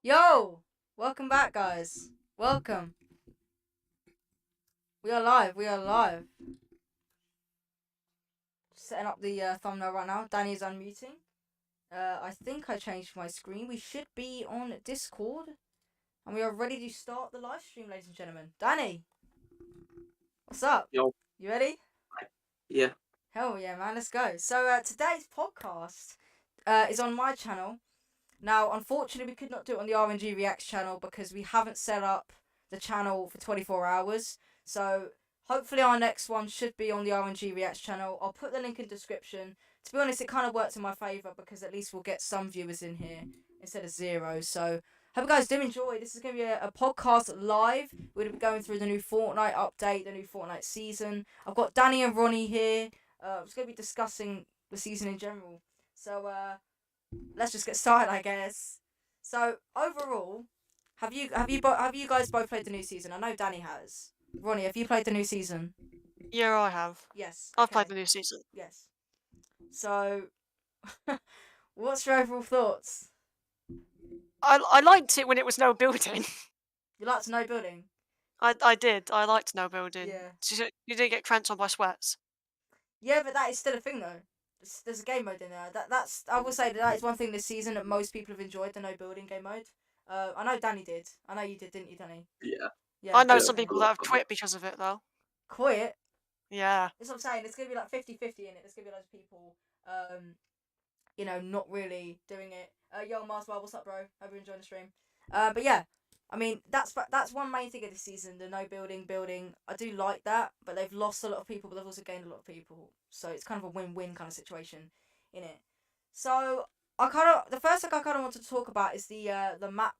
Yo! Welcome back, guys. Welcome. We are live. We are live. Setting up the thumbnail right now. Danny is unmuting. I think I changed my screen. We should be on Discord. And we are ready to start the live stream, ladies and gentlemen. Danny! What's up? Yo, You ready? yeah. Hell yeah, man. Let's go. So, today's podcast is on my channel. Now, unfortunately, we could not do it on the RNG Reacts channel because we haven't set up the channel for 24 hours. So, hopefully, our next one should be on the RNG Reacts channel. I'll put the link in the description. To be honest, it kind of worked in my favour because at least we'll get some viewers in here instead of zero. So, hope you guys do enjoy. This is going to be a podcast live. We're going to be going through the new Fortnite update, the new Fortnite season. I've got Danny and Ronnie here. I'm just going to be discussing the season in general. So, let's just get started, I guess. So overall, have you guys both played the new season? I know Danny has. Ronnie, have you played the new season? Yeah, I have. Yes. I've played Okay. the new season. Yes. So, what's your overall thoughts? I liked it when it was no building. You like to know building? I did. I liked no building. Yeah. You didn't get cramped on by sweats. Yeah, but that is still a thing though. There's a game mode in there. That's I will say that is one thing this season that most people have enjoyed, the no building game mode. I know Danny did. I know you did, didn't you, Danny? Yeah. Yeah. I know Yeah, some Okay. a people that lot have of quit because of it, though. Quit. Yeah. That's what I'm saying. It's gonna be like 50-50 in it. There's gonna be loads of people, not really doing it. Yo, Mars, what's up, bro? Hope you're enjoying the stream. But yeah, I mean that's one main thing of this season. The no building. I do like that, but they've lost a lot of people, but they've also gained a lot of people. So it's kind of a win-win kind of situation in it. So the first thing I kind of want to talk about is the map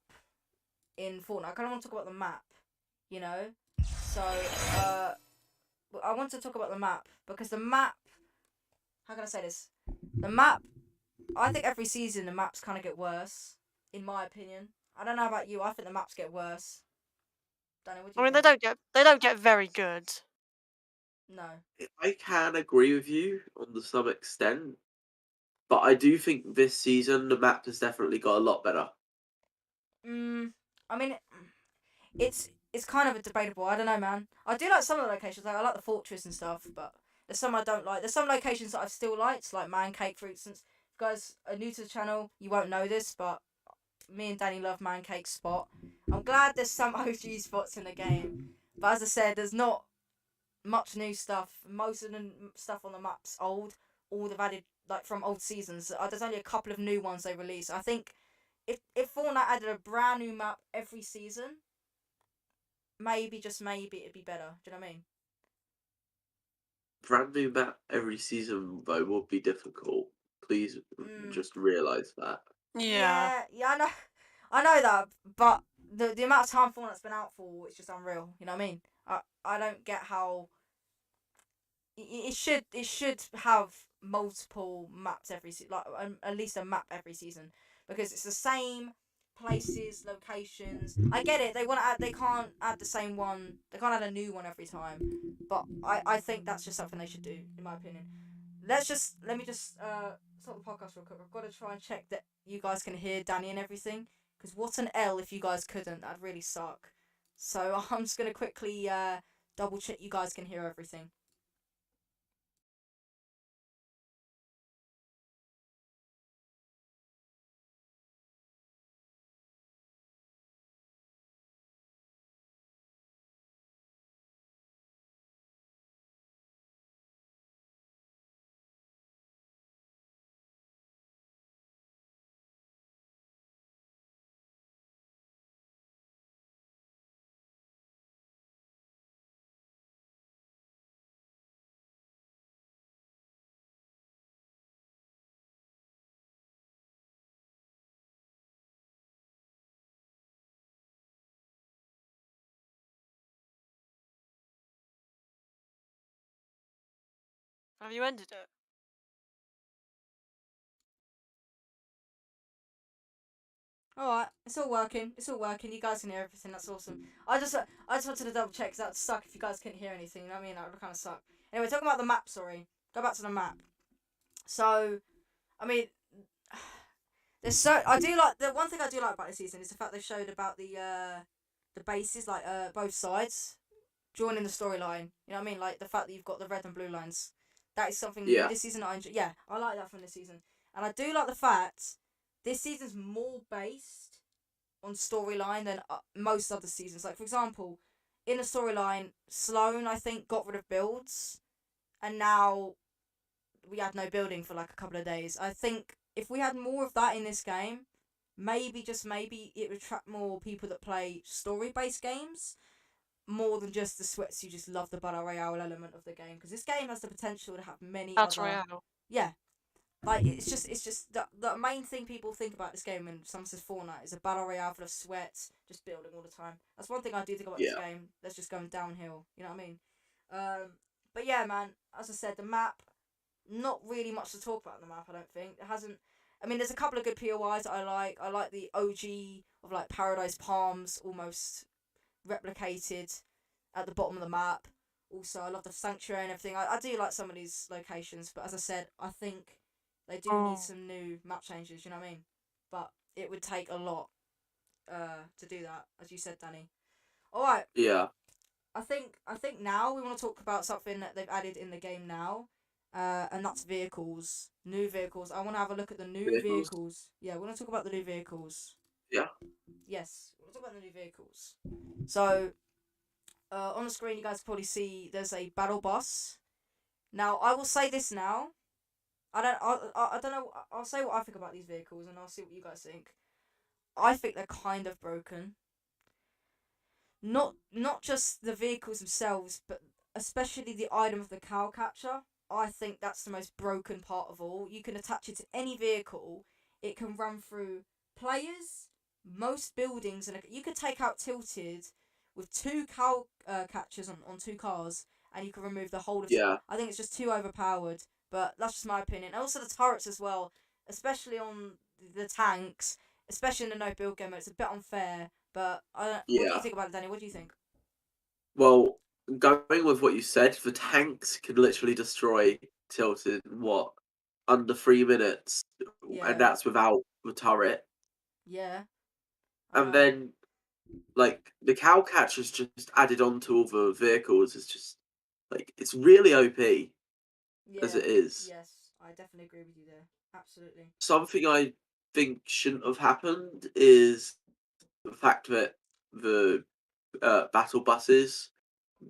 in Fortnite. I kind of want to talk about the map, you know. So I want to talk about the map because the map. How can I say this? The map. I think every season the maps kind of get worse, in my opinion. I don't know about you. I think the maps get worse. Danny, what do I you mean, think? they don't get very good. No. I can agree with you on the some extent, but I do think this season the map has definitely got a lot better. I mean, it's kind of a debatable. I don't know, man. I do like some of the locations. Like I like the fortress and stuff, but there's some I don't like. There's some locations that I've still liked, like Man Cake, for instance. If you guys are new to the channel, you won't know this, but me and Danny love Man Cake spot. I'm glad there's some OG spots in the game, but as I said, there's not much new stuff. Most of the stuff on the map's old. All they've added like from old seasons. There's only a couple of new ones they release. I think if Fortnite added a brand new map every season, maybe just maybe it'd be better. Do you know what I mean? Brand new map every season though would be difficult. Please just realise that. Yeah. Yeah, I know that, but the amount of time Fortnite's been out for, it's just unreal. You know what I mean? I don't get how it should have multiple maps every like at least a map every season because it's the same places, locations. I get it. They can't add the same one. They can't add a new one every time. But I think that's just something they should do, in my opinion. Let me just stop the podcast real quick. I've got to try and check that you guys can hear Danny and everything. Because what an L if you guys couldn't. That'd really suck. So I'm just gonna quickly double check you guys can hear everything. Have you ended it? Alright, it's all working. It's all working. You guys can hear everything. That's awesome. I just wanted to double check because that would suck if you guys couldn't hear anything. You know what I mean? That would kind of suck. Anyway, talking about the map. Sorry, go back to the map. So, I mean, I do like the one thing I do like about this season is the fact they showed about the bases, like both sides joining the storyline. You know what I mean? Like the fact that you've got the red and blue lines. That is something new Yeah. this season. I enjoy. Yeah, I like that from this season, and I do like the fact this season's more based on storyline than most other seasons. Like for example, in the storyline, Sloane I think got rid of builds, and now we had no building for like a couple of days. I think if we had more of that in this game, maybe just maybe it would attract more people that play story based games more than just the sweats who just love the battle royale element of the game, because this game has the potential to have many Battle other Royale. yeah, like it's just the main thing people think about this game when someone says Fortnite is a battle royale full of sweats, just building all the time. That's one thing I do think about this Yeah. game. That's just going downhill. You know what I mean? But yeah, man. As I said, the map, not really much to talk about on the map. I don't think it hasn't. I mean, there's a couple of good POIs that I like. I like the OG of like Paradise Palms, almost replicated at the bottom of the map. Also, I love the sanctuary and everything. I do like some of these locations, but as I said, I think they do need Oh. some new map changes. You know what I mean? But it would take a lot to do that, as you said, Danny. All right. Yeah. I think now we want to talk about something that they've added in the game now, and that's vehicles. New vehicles. I want to have a look at the new Vehicles. vehicles. Yeah, we want to talk about the new vehicles. Yeah. Yes, we want to talk about the new vehicles. So, on the screen, you guys can probably see there's a battle bus. Now, I will say this now. I don't know. I'll say what I think about these vehicles, and I'll see what you guys think. I think they're kind of broken. Not just the vehicles themselves, but especially the item of the cow catcher. I think that's the most broken part of all. You can attach it to any vehicle. It can run through players, most buildings, and you could take out Tilted with two cow catchers on two cars, and you can remove the whole of. Yeah. I think it's just too overpowered, but that's just my opinion. And also the turrets as well, especially on the tanks, especially in the no build game mode. It's a bit unfair, but what do you Yeah. think about it, Danny? What do you think? Well, going with what you said, the tanks can literally destroy Tilted in what, under 3 minutes, Yeah, and that's without the turret. yeah, I And know. then like the cow catcher's just added on to all the vehicles is just like it's really OP as Yeah, it is. yes, I definitely agree with you there. Absolutely. Something I think shouldn't have happened is the fact that the battle buses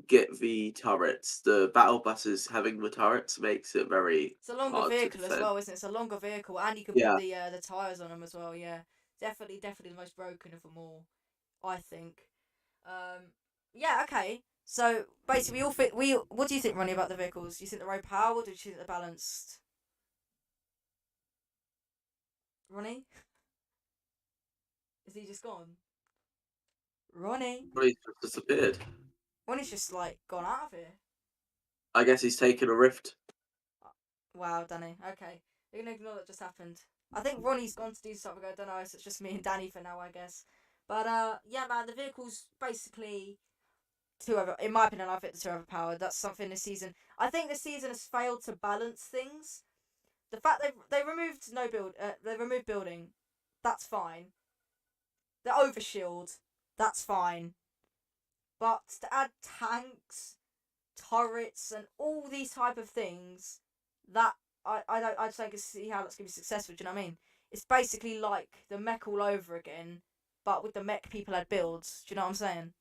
get the turrets. The battle buses having the turrets makes it very It's a longer hard to vehicle as defend. well, isn't it? It's a longer vehicle, and you can put Yeah, the tires on them as well. Yeah, definitely the most broken of them all, I think. Yeah, okay. So basically, we all fit. We what do you think, Ronnie, about the vehicles? Do you think they're overpowered, or do you think they're balanced? Ronnie, is he just gone? Ronnie, but he's just disappeared. Ronnie's just like gone out of here. I guess he's taken a rift. Wow, Danny. Okay, we're gonna ignore that just happened. I think Ronnie's gone to do something. I don't know. So it's just me and Danny for now, I guess. But yeah, man, the vehicle's basically too over. In my opinion, I think they're too overpowered. That's something this season. I think this season has failed to balance things. The fact they removed no build, they removed building, that's fine. The overshield, that's fine. But to add tanks, turrets, and all these type of things, that I just don't see how that's gonna be successful. Do you know what I mean? It's basically like the mech all over again, but with the mech people had builds. Do you know what I'm saying?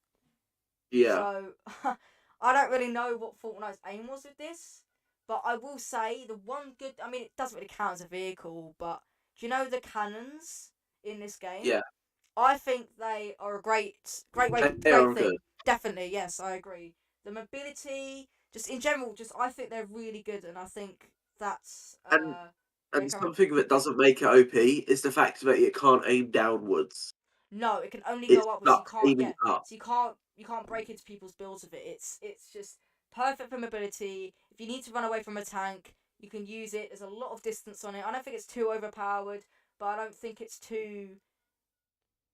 Yeah, So I don't really know what Fortnite's aim was with this, but I will say the one good. I mean, it doesn't really count as a vehicle, but do you know the cannons in this game? yeah, I think they are a great way, they great are good. thing. Definitely, yes, I agree. The mobility, just in general, just I think they're really good, and I think that's And yeah, and come on. something that doesn't make it OP is the fact that it can't aim downwards. No, it can only It's go upwards. You stuck can't. aiming Yeah, up. so you can't break into people's builds with it. It's just perfect for mobility. If you need to run away from a tank, you can use it. There's a lot of distance on it. I don't think it's too overpowered, but I don't think it's too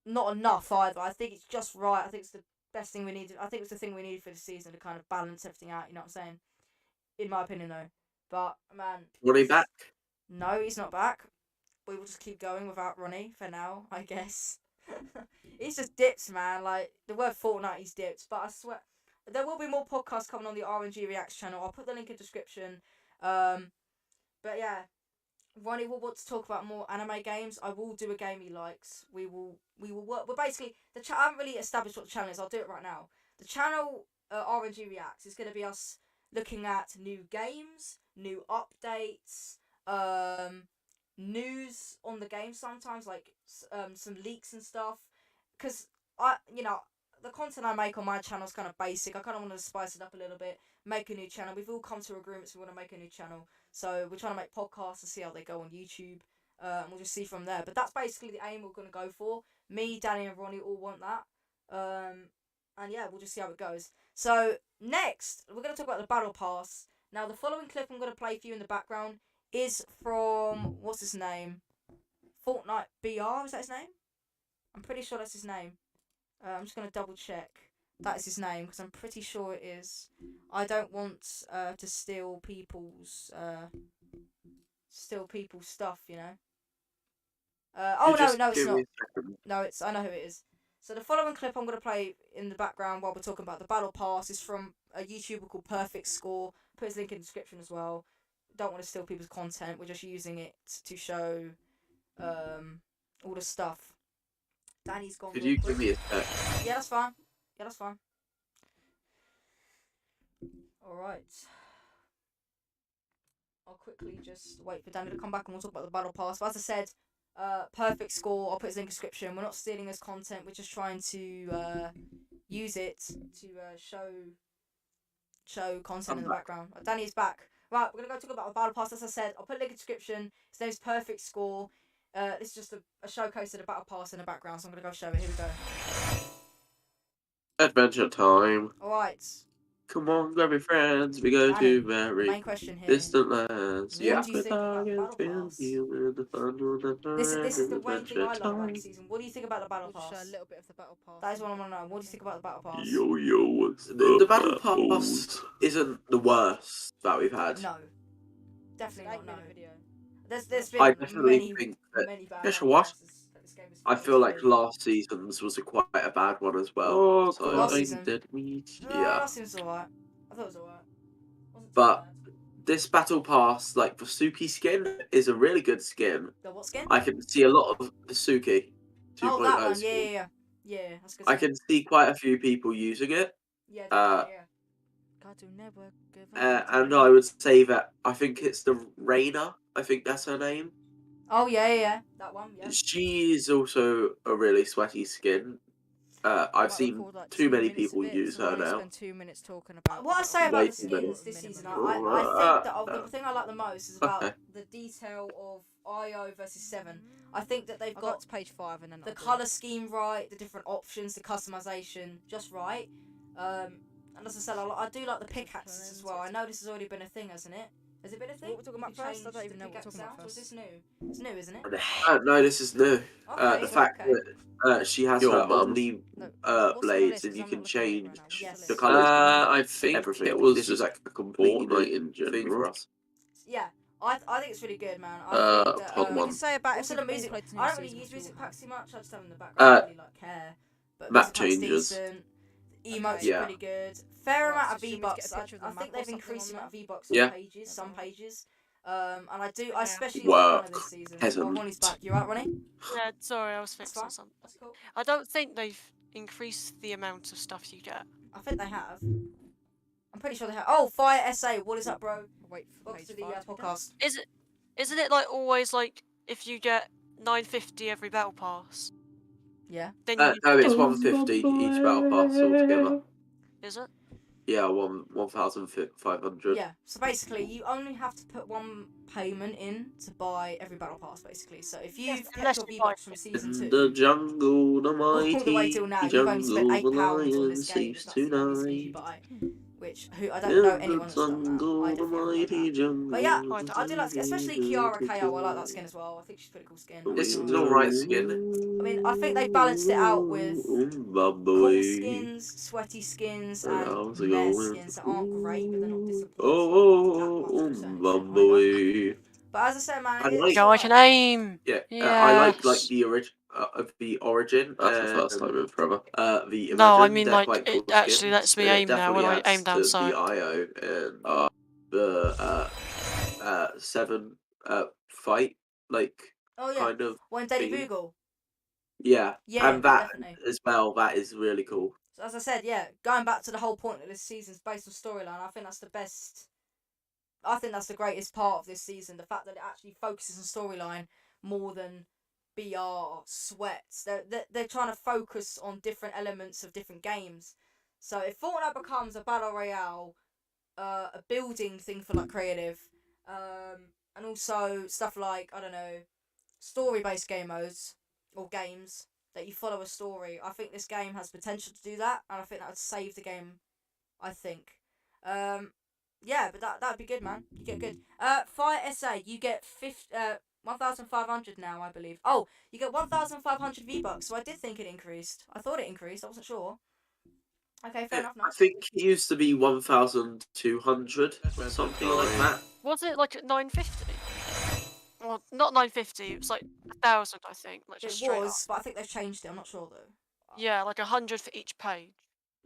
not enough either. I think it's just right. I think it's the best thing we needed. I think it's the thing we needed for the season to kind of balance everything out. You know what I'm saying? In my opinion, though. But man, Running back. no, he's not back. we will just keep going without Ronnie for now, I guess. He's just dips, man. Like the word Fortnite, he's dips. But I swear, there will be more podcasts coming on the RNG Reacts channel. I'll put the link in the description. But yeah, Ronnie will want to talk about more anime games. I will do a game he likes. We will work. We're basically I haven't really established what the channel is. I'll do it right now. The channel RNG Reacts is going to be us looking at new games, new updates, news on the game sometimes, like some leaks and stuff. Because the content I make on my channel is kind of basic. I kind of want to spice it up a little bit, make a new channel. We've all come to agreements we want to make a new channel. So we're trying to make podcasts to see how they go on YouTube. And we'll just see from there. But that's basically the aim we're going to go for. Me, Danny and Ronnie all want that. And yeah, we'll just see how it goes. So next, we're going to talk about the Battle Pass. Now, the following clip I'm going to play for you in the background is from, what's his name? Fortnite BR, is that his name? I'm pretty sure that's his name. I'm just going to double check. That is his name, because I'm pretty sure it is. I don't want to steal people's stuff, you know. No, it's not. No, I know who it is. So the following clip I'm going to play in the background while we're talking about the Battle Pass is from a YouTuber called Perfect Score. Put his link in the description as well. Don't want to steal people's content. We're just using it to show all the stuff. Danny's gone. Could you give me a sec? Yeah, that's fine. Alright. I'll quickly just wait for Danny to come back and we'll talk about the Battle Pass. But as I said, Perfect Score, I'll put his link in the description. We're not stealing his content, we're just trying to use it to show content in the background. Danny is back. Right, we're going to go talk about the Battle Pass. As I said, I'll put a link in the description. His name's Perfect Score. This is just a showcase of the Battle Pass in the background, so I'm going to go show it. Here we go. Adventure time. Alright. Come on, grab your friends. We go Danny, to very main question here. distant lands. What do you think about the Battle Pass? This is the main thing I love about the season. What do you think about the Battle We'll Pass? show a little bit of the Battle Pass. That is what I want to know. What do you think about the Battle Pass? Yo, what's the Battle Pass isn't the worst that we've had. No. Definitely not, no. Video. There's been I definitely many think that bad Guess Battle what? Passes that this game has I feel like faced. last season's was quite a bad one as well. So last season? yeah. Last season's alright. I thought it was alright. Wasn't too But bad. this Battle Pass, like the Suki skin, is a really good skin. The what skin? I can see a lot of the Suki 2.0 Oh, that one. skin. Yeah, that's a good. I skin. can see quite a few people using it. Yeah, definitely, yeah. Cartoon Network. Give up. And I would say that I think it's the Raina. I think that's her name. Oh yeah, that one. Yeah. She's also a really sweaty skin. I've seen too many people use her now. Spend 2 minutes talking about What I say about Way the too many. skins this season, I think that the thing I like the most is about the detail of IO versus 7. I think that they've I got got to page 5 and then the colour scheme right, the different options, the customization just right. And as I said, I do like the pickaxes as well. I know this has already been a thing, hasn't it? Has it been a thing? What we're talking You about can first? I change don't even the know what we're pickaxe talking about sounds, or is first. this new? It's new, isn't it? No, this is new. Okay, The fact okay. that she has Your her mum. Omni No, what's on the blades list? and 'Cause you I'm can not looking at it change right now. What's Yes. the the list? colours. I think Everything. it was This is like a completely Fortnite new in thing for general. us. Yeah, I think it's really good, man. I think that, Pod We one. can say about also if the you've music. played the new I don't really season use before. music packs too much. I just have them in the background. I don't really like care. But Map music packs changes. decent. Emotes Yeah. are pretty good. Fair Right, amount of so should we V-Bucks. get a picture of the I map think or they've something increased the on amount of V-Bucks Yeah. on pages. Some pages. And I Yeah. especially like one of Work. this season. Peasant. Oh, Ronnie's back. You right, Ronnie? Yeah, sorry, I was That's fixing fine. something. That's cool. I don't think they've increased the amount of stuff you get. I think they have. I'm pretty sure they have. Oh, Fire SA. What is up, bro? Wait for Welcome page to the 5 to be done. podcast. Isn't it like always like if you get 950 every battle pass? Yeah. Then you No, it's get, 150 each battle pass altogether. is it? Yeah, 1,500. Yeah. So basically, you only have to put one payment in to buy every battle pass, basically. So if you've Yes, kept unless your you V-Bucks buy from it. season In 2 the jungle, the all the way mighty till now, you've only spent jungle, the £8 on this lion game. sleeps That's the only skins you tonight. buy. Which I don't know In anyone the that's done that. I jungle, the definitely haven't mighty done that. jungle. But yeah, I I do like, especially Kiara KO. I like that skin as well. I think she's a pretty cool skin. This is an alright skin. I mean, I think they balanced it out with cool skins, sweaty skins, and How's it meh going? skins that aren't great, but they're not disappointing. Oh, But But as I said, man, I it's like- Go, I can aim. Yeah, Yes. I like the origin. That's the first time in forever. The Imagine, No, I mean, they're like, quite it cool actually skins. lets me It aim now when definitely I aim adds down to sight. the IO and the 7 fight, like, Oh yeah, kind of when Daddy theme. Bugle. Yeah, Yeah, and that definitely. as well. That is really cool. So as I said, yeah, going back to the whole point of this season's based on storyline, I think that's the best. I think that's the greatest part of this season. The fact that it actually focuses on storyline more than BR sweats. They're trying to focus on different elements of different games. So if Fortnite becomes a battle royale, a building thing for like creative, and also stuff like, I don't know, story based game modes or games that you follow a story. I think this game has potential to do that, and I think that would save the game. I think. Yeah, but that'd be good, man. You get good. Fire SA, you get 1,500 now, I believe. Oh, you get 1,500 V-Bucks. So I did think it increased. I thought it increased. I wasn't sure. Okay, fair enough. I Nice. think it used to be 1,200, something like that. Was it like at 950? Well, not 950. It was like 1,000, I think. Like just It straight was, up. but I think they've changed it. I'm not sure though. Yeah, like 100 for each page.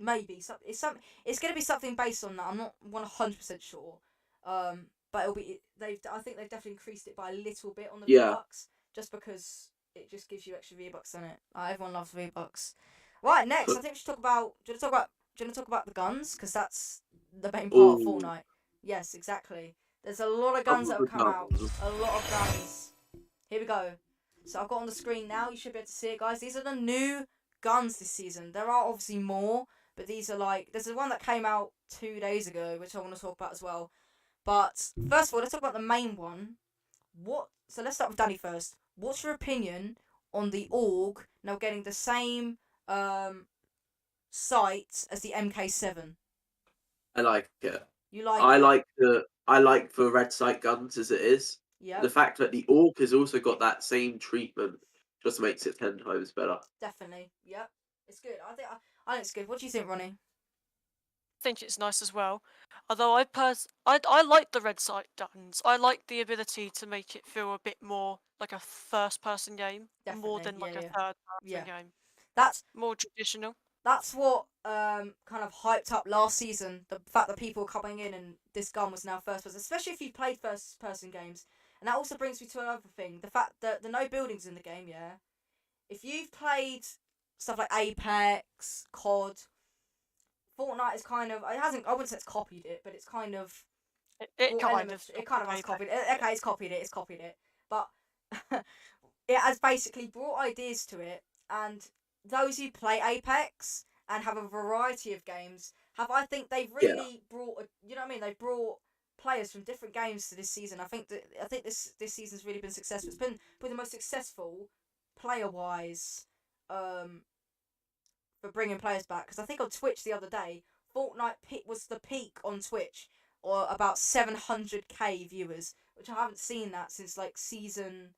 Maybe It's gonna be something based on that. I'm not 100% sure. But it'll be. I think they've definitely increased it by a little bit on the Yeah. V-Bucks, just because it just gives you extra V-Bucks on it. Everyone loves V-Bucks. Right, next, I think we should talk about. Do you want to talk about the guns? Because that's the main part of Ooh. Fortnite. Yes, exactly. There's a lot of guns that have come out. A lot of guns. Here we go. So I've got on the screen now. You should be able to see it, guys. These are the new guns this season. There are obviously more, but these are like, there's one that came out 2 days ago, which I want to talk about as well. But first of all, let's talk about the main one. So let's start with Danny first. What's your opinion on the AUG now getting the same sight as the MK7? I like it. You like I it? like the red sight guns as it is. Yeah, The fact that the Orc has also got that same treatment just makes it 10 times better. definitely. Yep, it's good. I think it's good. What do you think, Ronnie? Think it's nice as well. Although I like the red sight guns. I like the ability to make it feel a bit more like a first-person game, more Definitely, than like yeah, a yeah. third-person Yeah. game. That's More traditional. that's what kind of hyped up last season. The fact that people were coming in and this gun was now first person, especially if you played first person games. And that also brings me to another thing: the fact that the no buildings in the game. Yeah, if you've played stuff like Apex, COD, Fortnite is kind of, it hasn't. I wouldn't say it's copied it, but it's kind of It brought kind elements. of. It kind of has Apex. copied it. Okay, it's copied it. It's copied it, but it has basically brought ideas to it, and those who play Apex and have a variety of games I think they've really brought you know what I mean, they've brought players from different games to this season. I think this season's really been successful. It's been the most successful player wise for bringing players back, because I think on Twitch the other day Fortnite was the peak on Twitch, or about 700k viewers, which I haven't seen that since like season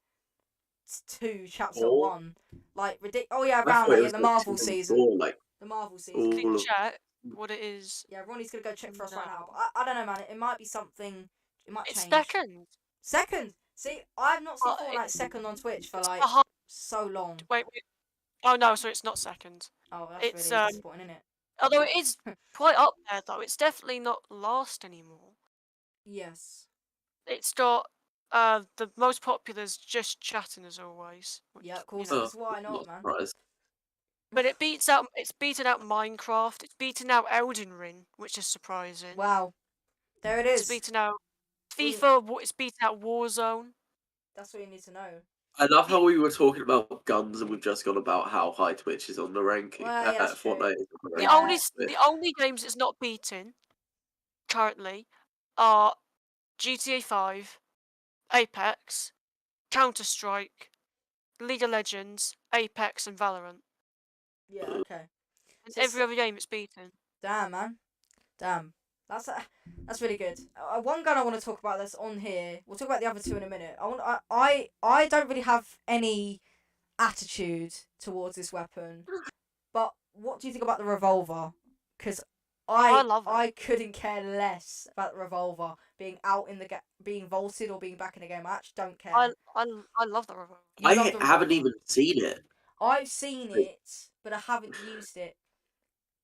2 chapter 1, like ridiculous. Oh yeah, around like, the Marvel season. The Marvel season. Can you check what it is? Yeah, Ronnie's gonna go check for us right now. But I don't know, man. It might be something. It might It's change. second. Second. See, I've not seen Well, Fortnite second on Twitch for it's like behind. so long. Wait. Oh no, so it's not second. Oh, that's It's really disappointing, isn't it? although it is quite up there though. It's definitely not last anymore. Yes. It's got the most popular is just chatting as always. Which, Yeah, of course. you know. That's why not, man. But it's beaten out Minecraft. It's beaten out Elden Ring, which is surprising. Wow. There it It's is. beaten out FIFA. It's beaten out Warzone. That's what you need to know. I love how we were talking about guns and we've just gone about how high Twitch is on the ranking. Well, yeah, that's true. Fortnite is on the The ranking. only games it's not beaten currently are GTA 5, Apex, Counter-Strike, League of Legends, Apex, and Valorant. Yeah. Okay. And So every other game it's beaten. Damn, man. Damn. That's really good. One gun I want to talk about that's on here. We'll talk about the other two in a minute. I don't really have any attitude towards this weapon, but what do you think about the revolver? Because I love it. I couldn't care less about the revolver, being out in the being vaulted or being back in the game. I actually don't care. I love the revolver. You I love the haven't revolver. even seen it. I've seen it, but I haven't used it.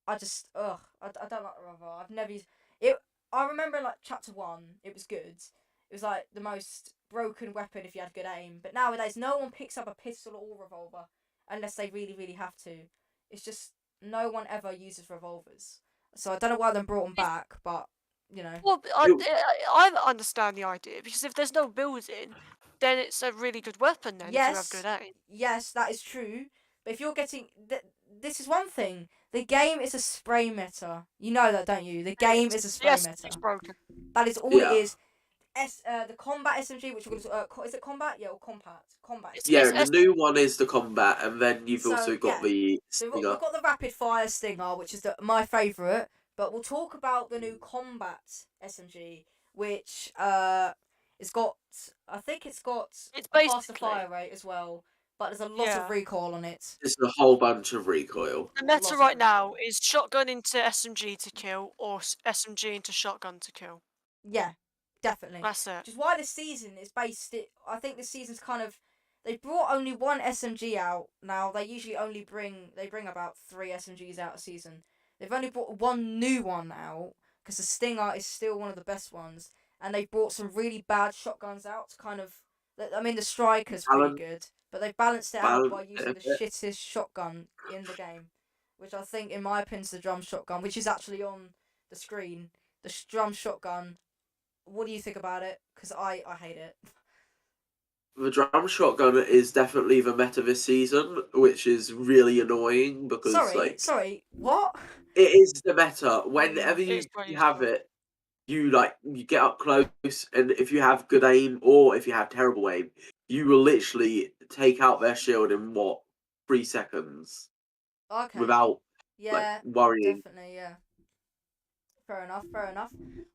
I just I don't like the revolver. I've never used it. I remember in like chapter 1, it was good. It was like the most broken weapon if you had good aim. But nowadays, no one picks up a pistol or revolver unless they really, really have to. It's just no one ever uses revolvers. So I don't know why they brought them back, but you know. Well, I understand the idea because if there's no building, then it's a really good weapon. Then if you have Yes, good aim. yes, that is true. But if you're getting this is one thing. The game is a spray meta. You know that, don't you? The game is a spray Yes, meta. it's broken. That is all it Yeah. is. The combat SMG, which we're going to is it combat? Yeah, or compact? Combat. It's- Yeah, it's- the new one is the combat, and then you've So, also got yeah. the So stinger. we've got the rapid fire stinger, which is my favourite. But we'll talk about the new combat SMG, which it's got. I think it's got It's a faster basically- fire rate as well. But there's a lot of Yeah. recoil on it. It's a whole bunch of recoil. The Lots meta of right now recoil. is shotgun into SMG to kill or SMG into shotgun to kill. Yeah, definitely. That's it. Which is why this season is based. I think this season's kind of. They brought only one SMG out now. They usually only bring about 3 SMGs out a season. They've only brought one new one out because the Stinger is still one of the best ones, and they brought some really bad shotguns out to kind of. I mean, the Striker's pretty good, but they balanced it out by Balance it using a the bit. shittest shotgun in the game, which I think, in my opinion, is the drum shotgun, which is actually on the screen. The drum shotgun. What do you think about it? Because I hate it. The drum shotgun is definitely the meta this season, which is really annoying because Sorry, what? it is the meta. Whenever It you, is pretty you have slow. it, you get up close, and if you have good aim or if you have terrible aim, you will literally take out their shield in 3 seconds Okay. without Yeah, worrying. definitely, yeah. Fair enough.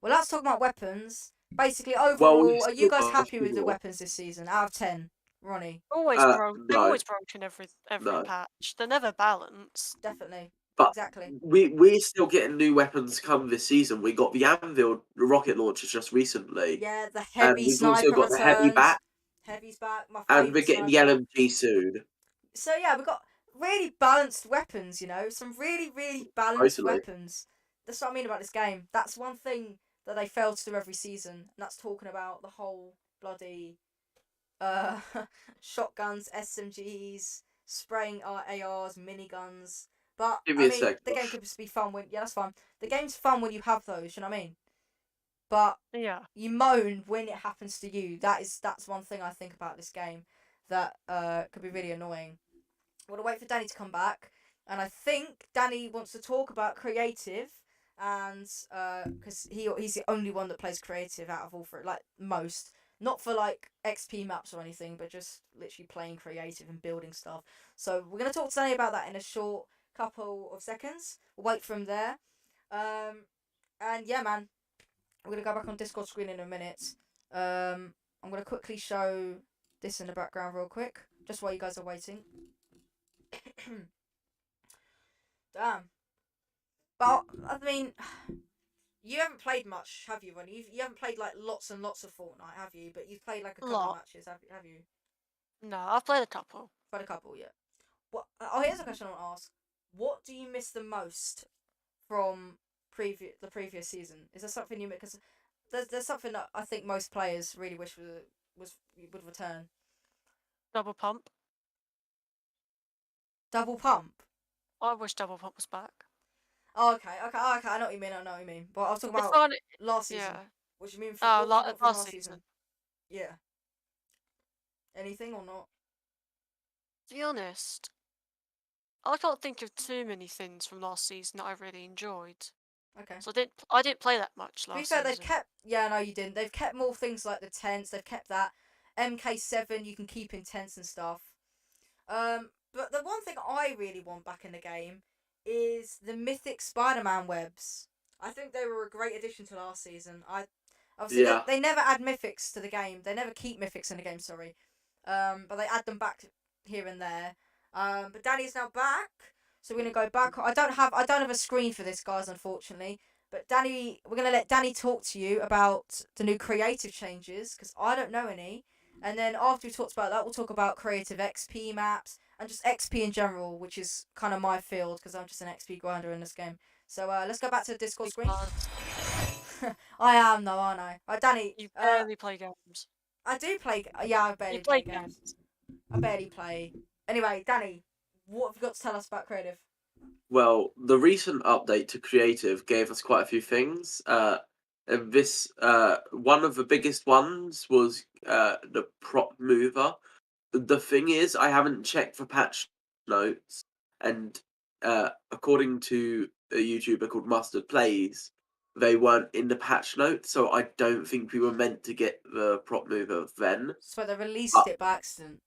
Well, let's talk about weapons. Basically, overall, are you guys happy with the weapons this season? Out of 10, Ronnie? Always broken. They're No. always broken every No. patch. They're never balanced. Definitely. But Exactly. we're still getting new weapons come this season. We got the Anvil rocket launchers just recently. Yeah, the And heavy we've sniper also got the heavy returns. back, Heavy's back. My and favourite we're getting the sniper. LMG soon. So yeah, we've got really balanced weapons, you know, some really, really balanced Totally. weapons. That's what I mean about this game. That's one thing that they fail to do every season, and that's talking about the whole bloody shotguns, SMGs, spraying ARs, miniguns. But Give me I a mean, sec, the game Josh. could just be fun when that's fine. The game's fun when you have those, you know what I mean? But Yeah. you moan when it happens to you. That's one thing I think about this game that could be really annoying. I want to wait for Danny to come back, and I think Danny wants to talk about creative, and because he's the only one that plays creative out of all three, like most, not for like XP maps or anything, but just literally playing creative and building stuff. So we're gonna talk to Danny about that in a short couple of seconds. We'll wait for him there, and yeah, man, we're gonna go back on Discord screen in a minute. I'm gonna quickly show this in the background real quick, just while you guys are waiting. Damn. But I mean, you haven't played much, have you, Ronnie? You haven't played like lots and lots of Fortnite, have you? But you've played like a couple of Lot. matches, have you? No, I've played a couple. Played a couple, yeah. What? Oh, here's a question I want to ask. What do you miss the most from the previous season? Is there something you miss? Because there's something that I think most players really wish would return. Double pump. Double pump. I wish double pump was back. Oh, okay. I know what you mean. But I was talking It's about fun. last season. Yeah. What do you mean? Oh, What do you want from last season. Yeah. Anything or not? To be honest, I can't think of too many things from last season that I really enjoyed. Okay. So I didn't play that much To be last fair, season. they've kept. Yeah, no, you didn't. They've kept more things like the tents. They've kept that MK7. You can keep in tents and stuff. But the one thing I really want back in the game is the mythic Spider-Man webs. I think they were a great addition to last season. Obviously Yeah. they never add mythics to the game. They never keep mythics in the game. Sorry. But they add them back here and there. But Danny's now back, so we're gonna go back. I don't have a screen for this, guys, unfortunately. But Danny, we're gonna let Danny talk to you about the new creative changes because I don't know any. And then after we talked about that, we'll talk about creative XP maps and just XP in general, which is kind of my field because I'm just an XP grinder in this game. So let's go back to the Discord screen. I am though, aren't I? Right, Danny. You barely play games. I do play. Yeah, I barely You play play games. games. I barely play. Anyway, Danny, what have you got to tell us about creative? Well, the recent update to Creative gave us quite a few things. And this one of the biggest ones was the prop mover. The thing is, I haven't checked for patch notes, and according to a YouTuber called Mustard Plays, they weren't in the patch notes, so I don't think we were meant to get the prop mover then. So they released it by accident.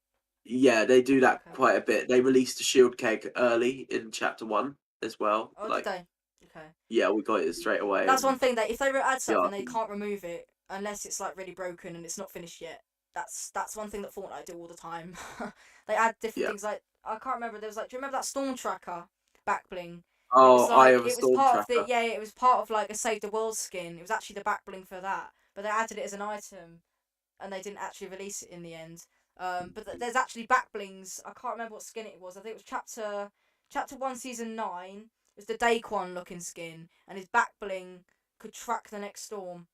Yeah, they do that Okay. quite a bit. They released a shield keg early in chapter 1 as well. Oh, like, did they? Okay. yeah, we got it straight away. That's and- one thing that if they add something, Yeah. they can't remove it unless it's like really broken and it's not finished yet. That's one thing that Fortnite do all the time. They add different Yeah. things like I can't remember. There was like, do you remember that storm tracker back bling? Oh, It was I like have a it was storm part of tracker. the it was part of like a Save the World skin. It was actually the back bling for that, but they added it as an item, and they didn't actually release it in the end. But there's actually back blings. I can't remember what skin it was. I think it was chapter 1, season 9. It was the Daquan looking skin, and his back bling could track the next storm.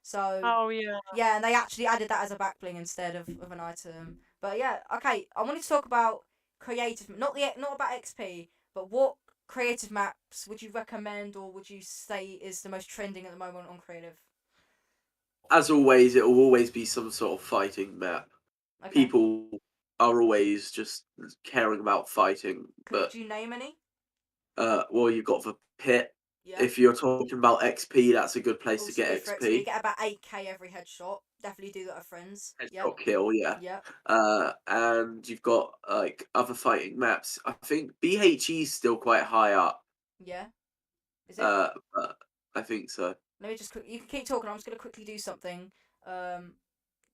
So Oh yeah. yeah, and they actually added that as a back bling instead of an item. But yeah, okay. I wanted to talk about creative, not about XP, but what creative maps would you recommend or would you say is the most trending at the moment on creative? As always, it will always be some sort of fighting map. Okay. People are always just caring about fighting. Could you name any? Well, you've got the pit. Yeah. If you're talking about XP, that's a good place Also to get good for XP. XP. You get about 8k every headshot. Definitely do that with friends. Yeah. Headshot kill, yeah. Yeah. And you've got like other fighting maps. I think BHE is still quite high up. Yeah. Is it? But I think so. Let me just you can keep talking. I'm just gonna quickly do something.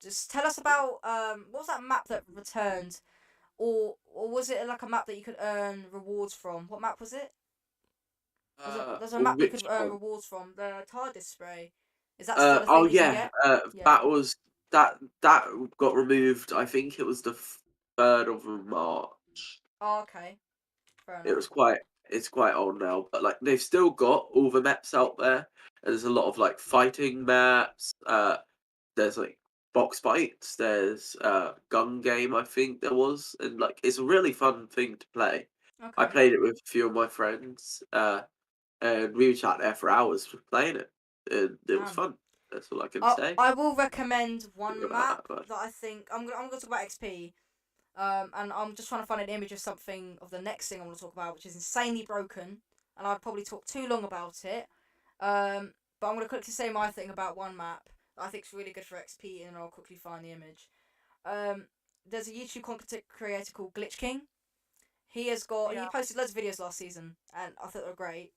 Just tell us about what was that map that returned, or was it like a map that you could earn rewards from? What map was it? There's a map you Which could earn one? rewards from. The TARDIS spray. Is that still a thing Oh that you can yeah, get? Yeah. that was that got removed. I think it was the 3rd of March. Oh, okay. Fair It enough. was it's quite old now, but like they've still got all the maps out there. And there's a lot of like fighting maps. There's like box fights. There's gun game. I think there was, and like it's a really fun thing to play. I Okay. played it with a few of my friends. And we sat there for hours playing it. And it was Damn. fun. That's all I can say. I will recommend one about map that, but- that I think I'm gonna talk about XP. And I'm just trying to find an image of something of the next thing I want to talk about, which is insanely broken, and I'd probably talk too long about it. But I'm gonna quickly say my thing about one map that I think is really good for XP, and I'll quickly find the image. There's a YouTube content creator called Glitch King. He Yeah. posted loads of videos last season, and I thought they were great.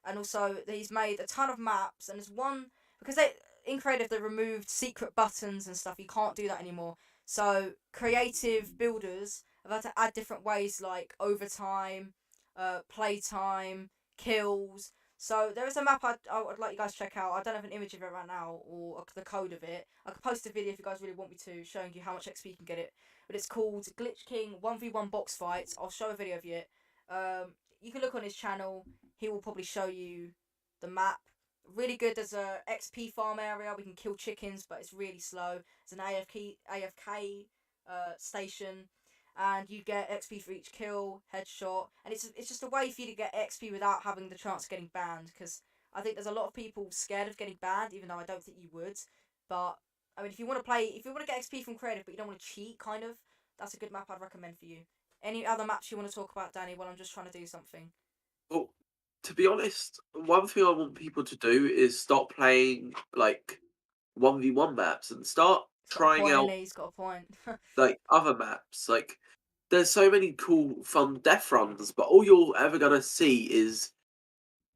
And also he's made a ton of maps, and there's one because in creative they removed secret buttons and stuff. You can't do that anymore. So creative builders have had to add different ways like overtime, playtime, kills. So there is a map I would like you guys to check out. I don't have an image of it right now or the code of it. I could post a video if you guys really want me to, showing you how much XP you can get it. But it's called Glitch King 1v1 box fights. I'll show a video of it. You can look on his channel. He will probably show you the map. Really good. There's a XP farm area. We can kill chickens, but it's really slow. It's an AFK station, and you get XP for each kill, headshot, and it's just a way for you to get XP without having the chance of getting banned. Because I think there's a lot of people scared of getting banned, even though I don't think you would. But I mean, if you want to get XP from creative, but you don't want to cheat, kind of, that's a good map I'd recommend for you. Any other maps you want to talk about, Danny? While I'm just trying to do something. Well, to be honest, one thing I want people to do is stop playing like 1v1 maps and start He's got a trying point, out innit? He's got a point. like other maps. Like there's so many cool fun death runs, but all you're ever gonna see is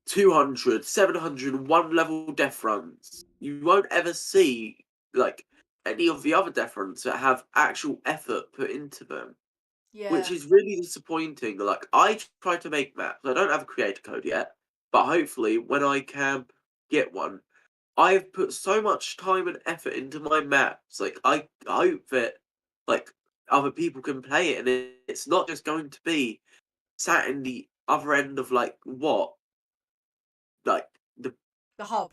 200, 701 level death runs. You won't ever see like any of the other death runs that have actual effort put into them. Yeah. Which is really disappointing. Like I try to make maps. I don't have a creator code yet, but hopefully when I can get one. I've put so much time and effort into my maps. Like I hope that like other people can play it, and it's not just going to be sat in the other end of like what, like the The hub.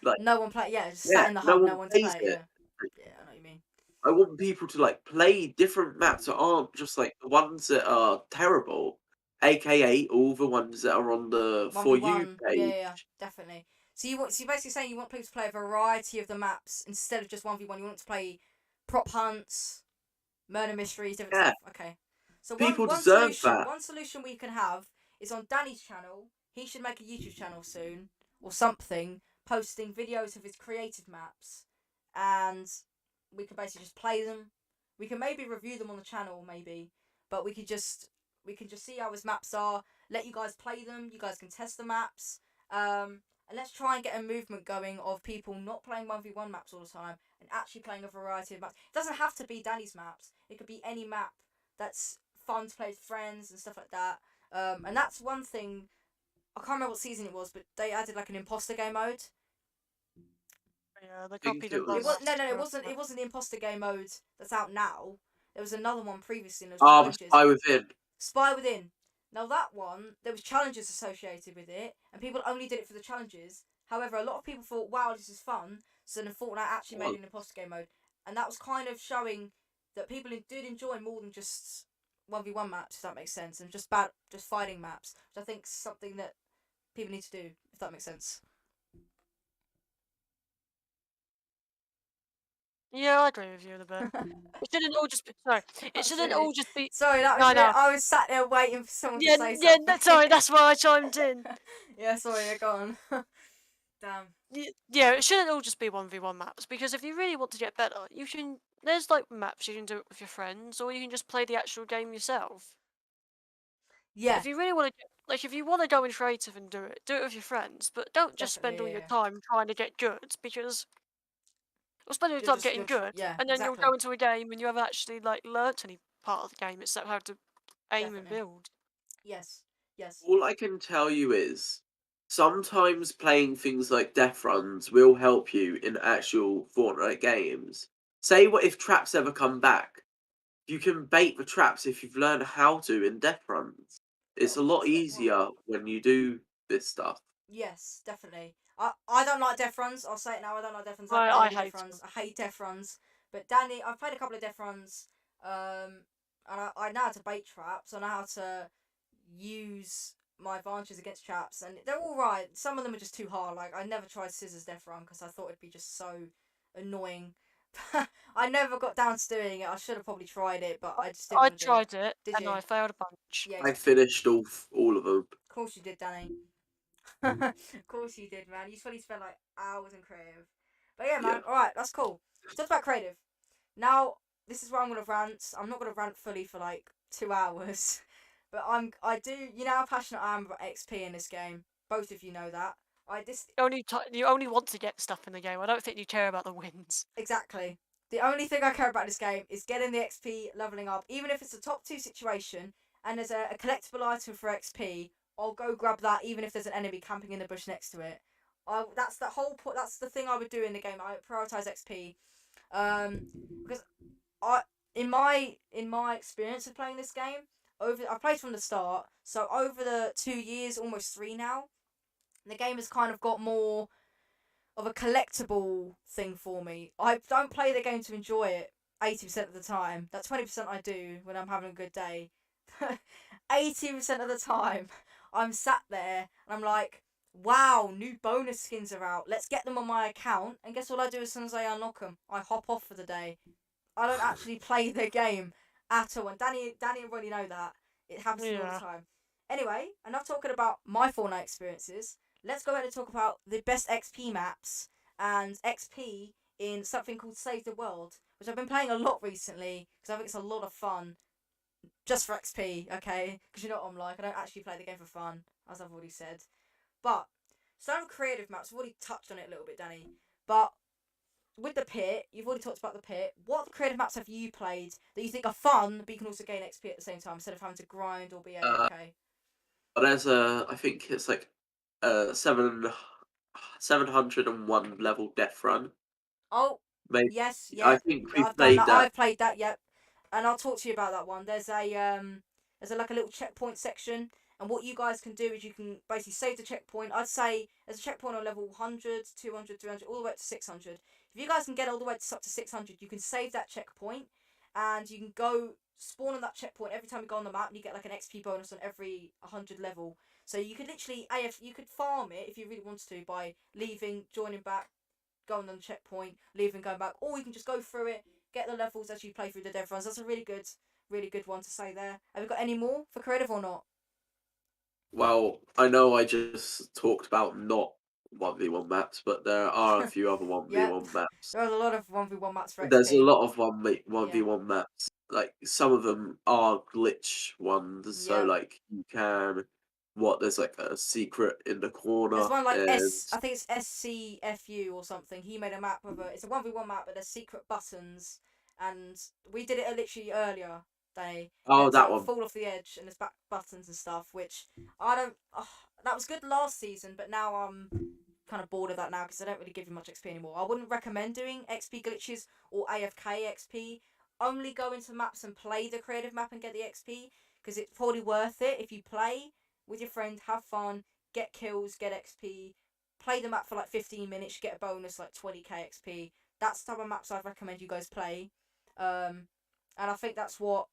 like No one play. Yeah, just yeah, sat in the no hub. one No one to plays play. it. Yeah. Yeah, I know what you mean. I want people to like play different maps that aren't just like the ones that are terrible, aka all the ones that are on the For You 1v1. page. Yeah, definitely. So you're basically saying you want people to play a variety of the maps instead of just 1v1. You want to play prop hunts, murder mysteries, different Yeah, stuff. Okay. So people deserve that. one solution we can have is on Danny's channel. He should make a YouTube channel soon or something, posting videos of his creative maps, and we can basically just play them. We can maybe review them on the channel, maybe, but we can just see how his maps are. Let you guys play them. You guys can test the maps. And let's try and get a movement going of people not playing 1v1 maps all the time and actually playing a variety of maps. It doesn't have to be Danny's maps. It could be any map that's fun to play with friends and stuff like that. And that's one thing. I can't remember what season it was, but they added like an imposter game mode. Yeah, they think copied it and done It was- was that. no, it wasn't. It wasn't the imposter game mode that's out now. There was another one previously. And there was Ah, challenges. Spy Within. Spy Within. Now that one, there was challenges associated with it, and people only did it for the challenges. However, a lot of people thought, "Wow, this is fun." So then Fortnite actually made an imposter game mode, and that was kind of showing that people did enjoy more than just 1v1 maps, if that makes sense, and just fighting maps, which I think is something that people need to do, if that makes sense. Yeah, I agree with you a bit. It shouldn't all just be sorry. It That's shouldn't really- all just be. Sorry, that was No, it. no. I was sat there waiting for someone Yeah, to say yeah. something. Sorry, that's why I chimed in. Yeah, sorry, go on. Damn. Yeah, it shouldn't all just be 1v1 maps, because if you really want to get better, you can. There's like maps you can do it with your friends, or you can just play the actual game yourself. Yeah, If you really want to, like, if you want to go in creative and do it with your friends, but don't just spend all Definitely, your yeah. time trying to get good, because you'll spend all your You're time just- getting you're tr- good, yeah, and then exactly. you'll go into a game and you haven't actually like learnt any part of the game except how to aim and Definitely. build. Yes. All I can tell you is sometimes playing things like death runs will help you in actual Fortnite games. Say what if traps ever come back? You can bait the traps if you've learned how to in death runs. It's a lot That's a good point. easier when you do this stuff. Yes, definitely. I don't like death runs. I'll say it now. I don't like death runs. I I hate hate death runs. I hate death runs. But Danny, I've played a couple of death runs. And I know how to bait traps. I know how to use my advantages against traps, and they're all right. Some of them are just too hard. Like I never tried scissors death run because I thought it'd be just so annoying. I never got down to doing it. I should have probably tried it, but I just didn't I want to do it. tried it Did and you? I failed a bunch. Yeah, I exactly. finished all of them. Of course you did, Danny. Of course you did, man. You probably spent like hours in creative. But yeah, man. Yeah. Alright, that's cool. Talk about creative. Now, this is where I'm gonna rant. I'm not gonna rant fully for like 2 hours. But I do, you know how passionate I am about XP in this game. Both of you know that. You only want to get stuff in the game. I don't think you care about the wins. Exactly. The only thing I care about this game is getting the XP, leveling up. Even if it's a top 2 situation and there's a collectible item for XP, I'll go grab that even if there's an enemy camping in the bush next to it. That's the whole point. That's the thing I would do in the game. I would prioritize XP, because in my experience of playing this game, I played from the start. So over the 2 years, almost 3 now, the game has kind of got more of a collectible thing for me. I don't play the game to enjoy it 80% of the time. That 20% I do when I'm having a good day. 80% of the time, I'm sat there and I'm like, wow, new bonus skins are out. Let's get them on my account. And guess what I do as soon as I unlock them? I hop off for the day. I don't actually play the game at all. And Danny already know that. It happens to me all the Yeah. time. Anyway, enough talking about my Fortnite experiences. Let's go ahead and talk about the best XP maps and XP in something called Save the World, which I've been playing a lot recently because I think it's a lot of fun. Just for XP, okay? Because you know what I'm like. I don't actually play the game for fun, as I've already said. But some creative maps, I've already touched on it a little bit, Danny. But with the pit, you've already talked about the pit. What creative maps have you played that you think are fun, but you can also gain XP at the same time instead of having to grind or be AFK? There's I think it's like 7 701 level Death Run. Oh, Maybe yes, I yeah. think we I've done played that. that. I've played that, yep. And I'll talk to you about that one. There's a like a little checkpoint section, and what you guys can do is you can basically save the checkpoint. I'd say there's a checkpoint on level 100, 200, 300, all the way up to 600. If you guys can get all the way up to 600, you can save that checkpoint, and you can go spawn on that checkpoint every time you go on the map, and you get like an XP bonus on every 100 level. So you could literally you could farm it if you really wanted to by leaving, joining back, going on the checkpoint, leaving, going back, or you can just go through it, get the levels as you play through the dev runs. That's a really good one to say there. Have you got any more for creative or not? Well, I know I just talked about not 1v1 maps, but there are a few other 1v1 Yeah, maps. there's a lot of 1v1 maps for There's a XP. lot of 1v1 maps. Like some of them are glitch ones, so Yeah. like you can there's like a secret in the corner There's one like and I think it's SCFU or something. He made a map of it's a 1v1 map, but there's secret buttons, and we did it literally earlier. You oh had to that like one. fall off the edge, and there's back buttons and stuff, which I don't. That was good last season, but now I'm kind of bored of that now because they don't really give you much XP anymore. I wouldn't recommend doing XP glitches or AFK XP. Only go into maps and play the creative map and get the XP, because it's probably worth it if you play with your friend, have fun, get kills, get XP, play the map for like 15 minutes, you get a bonus like 20k XP. That's the type of maps I'd recommend you guys play. And I think that's what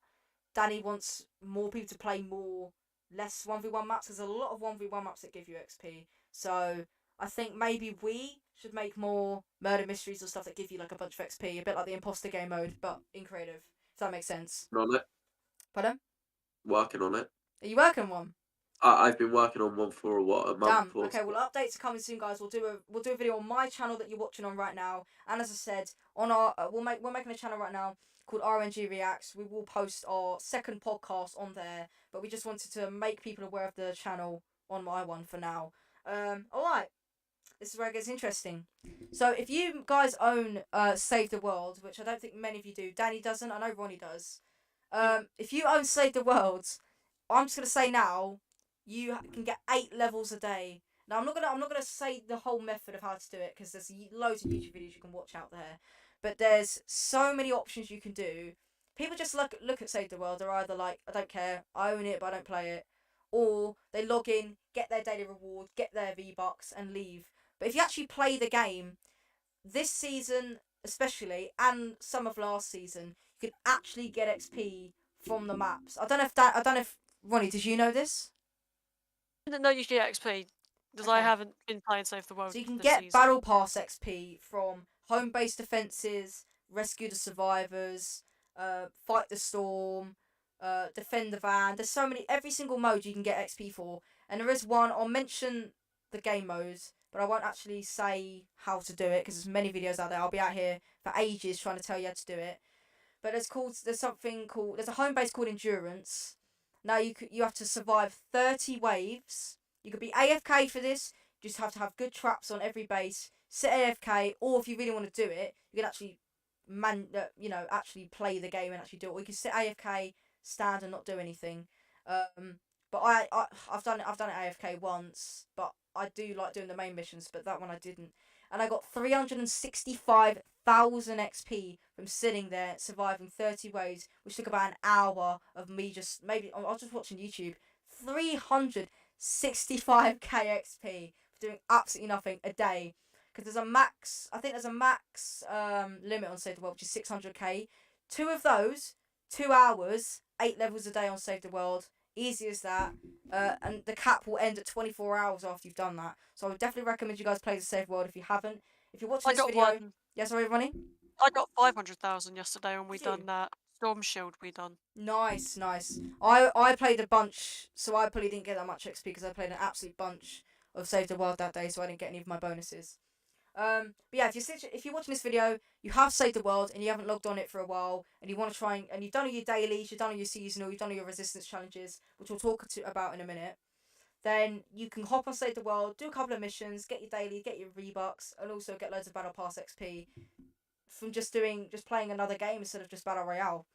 Danny wants more people to play more, less 1v1 maps. There's a lot of 1v1 maps that give you XP. So I think maybe we should make more murder mysteries or stuff that give you like a bunch of XP, a bit like the imposter game mode, but in creative. If that makes sense. On it. Pardon? Working on it. Are you working on one? I've been working on one for a month Damn. or Okay, so. well, updates are coming soon, guys. We'll do a video on my channel that you're watching on right now, and as I said, on our we're making a channel right now called RNG Reacts. We will post our second podcast on there, but we just wanted to make people aware of the channel on my one for now. All right. This is where it gets interesting. So if you guys own Save the World, which I don't think many of you do, Danny doesn't. I know Ronnie does. If you own Save the World, I'm just gonna say now, you can get 8 levels a day. Now I'm not gonna say the whole method of how to do it because there's loads of YouTube videos you can watch out there, but there's so many options you can do. People just look at Save the World. They're either like, I don't care, I own it but I don't play it, or they log in, get their daily reward, get their V-Bucks and leave. But if you actually play the game, this season especially, and some of last season, you can actually get XP from the maps. I don't know if Ronnie, did you know this? No, you get XP because I Okay. haven't been playing Save the World So you can this get season. Battle Pass XP from home based defences, rescue the survivors, fight the storm, defend the van. There's so many, every single mode you can get XP for. And there is one, I'll mention the game modes, but I won't actually say how to do it because there's many videos out there. I'll be out here for ages trying to tell you how to do it. But there's a home base called Endurance. Now you have to survive 30 waves. You could be AFK for this. You just have to have good traps on every base. Sit AFK, or if you really want to do it, you can actually actually play the game and actually do it. Or you can sit AFK, stand and not do anything. But I've done it AFK once, but I do like doing the main missions, but that one I didn't. And I got 365,000 XP from sitting there surviving 30 waves, which took about an hour of me just I was just watching YouTube. 365k XP for doing absolutely nothing a day. Because there's a max, I think there's a max limit on Save the World, which is 600k. Two of those, 2 hours, 8 levels a day on Save the World. Easy as that. And the cap will end at 24 hours after you've done that. So I would definitely recommend you guys play the Save World if you haven't. If you're watching I this got video... one. Yeah, sorry, Ronnie? I got 500,000 yesterday when we Did you? done that Storm Shield we done. Nice. I played a bunch, so I probably didn't get that much XP because I played an absolute bunch of Save the World that day, so I didn't get any of my bonuses. But yeah, if you're watching this video, you have Saved the World and you haven't logged on it for a while, and you want to try and you've done all your dailies, you've done all your seasonal, you've done all your resistance challenges, which we'll talk about in a minute. Then you can hop on Save the World, do a couple of missions, get your daily, get your V-Bucks, and also get loads of Battle Pass XP from just playing another game instead of just Battle Royale.